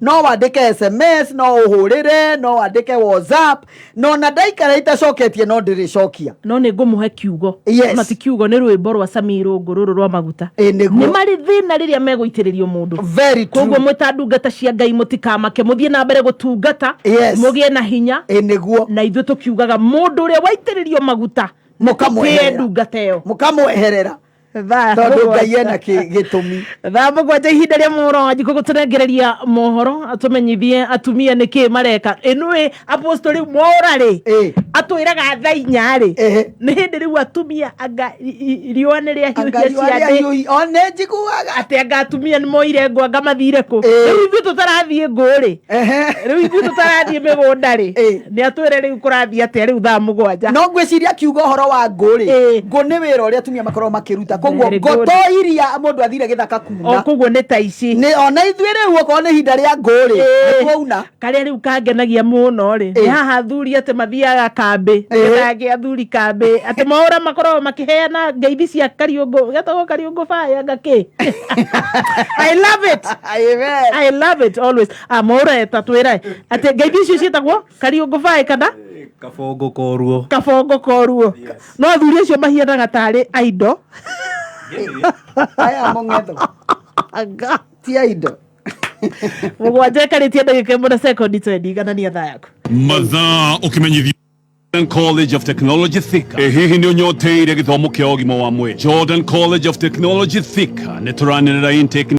[SPEAKER 1] No wandike SMS, no uhurire, no wandike WhatsApp, no na ndaikara itacoketie no ndiricokia.
[SPEAKER 2] No ni ngumuhe kiugo.
[SPEAKER 1] Yes.
[SPEAKER 2] Mati kiugo ni rwimbo rwa Samiro ngururu rwa maguta.
[SPEAKER 1] Ni
[SPEAKER 2] mari thina riria meguitiririo mundu.
[SPEAKER 1] Very true.
[SPEAKER 2] Koguo mwita ndungata cia Ngai mutikamake muthie na mbere gutungata.
[SPEAKER 1] Yes.
[SPEAKER 2] Mugie na hinya.
[SPEAKER 1] Niguo.
[SPEAKER 2] Na ithu tukiugaga mundu uria waitiririo maguta
[SPEAKER 1] mukamweherera.
[SPEAKER 2] Ndungata iyo.
[SPEAKER 1] Mukamweherera. Tondu Ngai ena gitumi.
[SPEAKER 2] Thabo gwaje ihinda ria mohoro ajiko guturengereria mohoro atumenyithie atumia niki mareka enwe apostoli morari atwiraga thaa 4 ri ni hindi riu atumia anga riwa ni ria hiuhia ciande
[SPEAKER 1] one njiguaga
[SPEAKER 2] ati anga atumia ni moire ngwanga mathire ku riu ithu tutarathie nguri riu ithu tutarathie migunda ri ni atwire riu kurathie ati riu thaa 7
[SPEAKER 1] no ngwiciria kiugo horo wa nguri nguni wira uria atumia makorwo makiruta koguo ngoto iria mundu athire githaka kuna
[SPEAKER 2] koguo ni ta ici
[SPEAKER 1] ni ona ithuire riu ko ni hinda ria nguri twauna
[SPEAKER 2] karia riu kangenagia muno ri ni haha thuri ati mathiaga kambi ndangia thuri kambi ati maura makorwo makiheana ngeithi cia Kariungu getago Kariungu fire ngaki I love it. I love it always. Maura etatwira ati ngeithi icio cietagwo Kariungu fire kana
[SPEAKER 10] kabongo koruo
[SPEAKER 2] no thuri acio mahianaga tari aido
[SPEAKER 1] aya mongetho aga ti aido
[SPEAKER 2] mugwanja karitie ndagika 1 sekondi 20 ganania thaa yaku
[SPEAKER 6] mathaa ukimenyithia Jordan College of Technology Thika. Hihi ni unyoteire githomo kia ogima wa mwili. Jordan College of Technology Thika. Nituranirira intake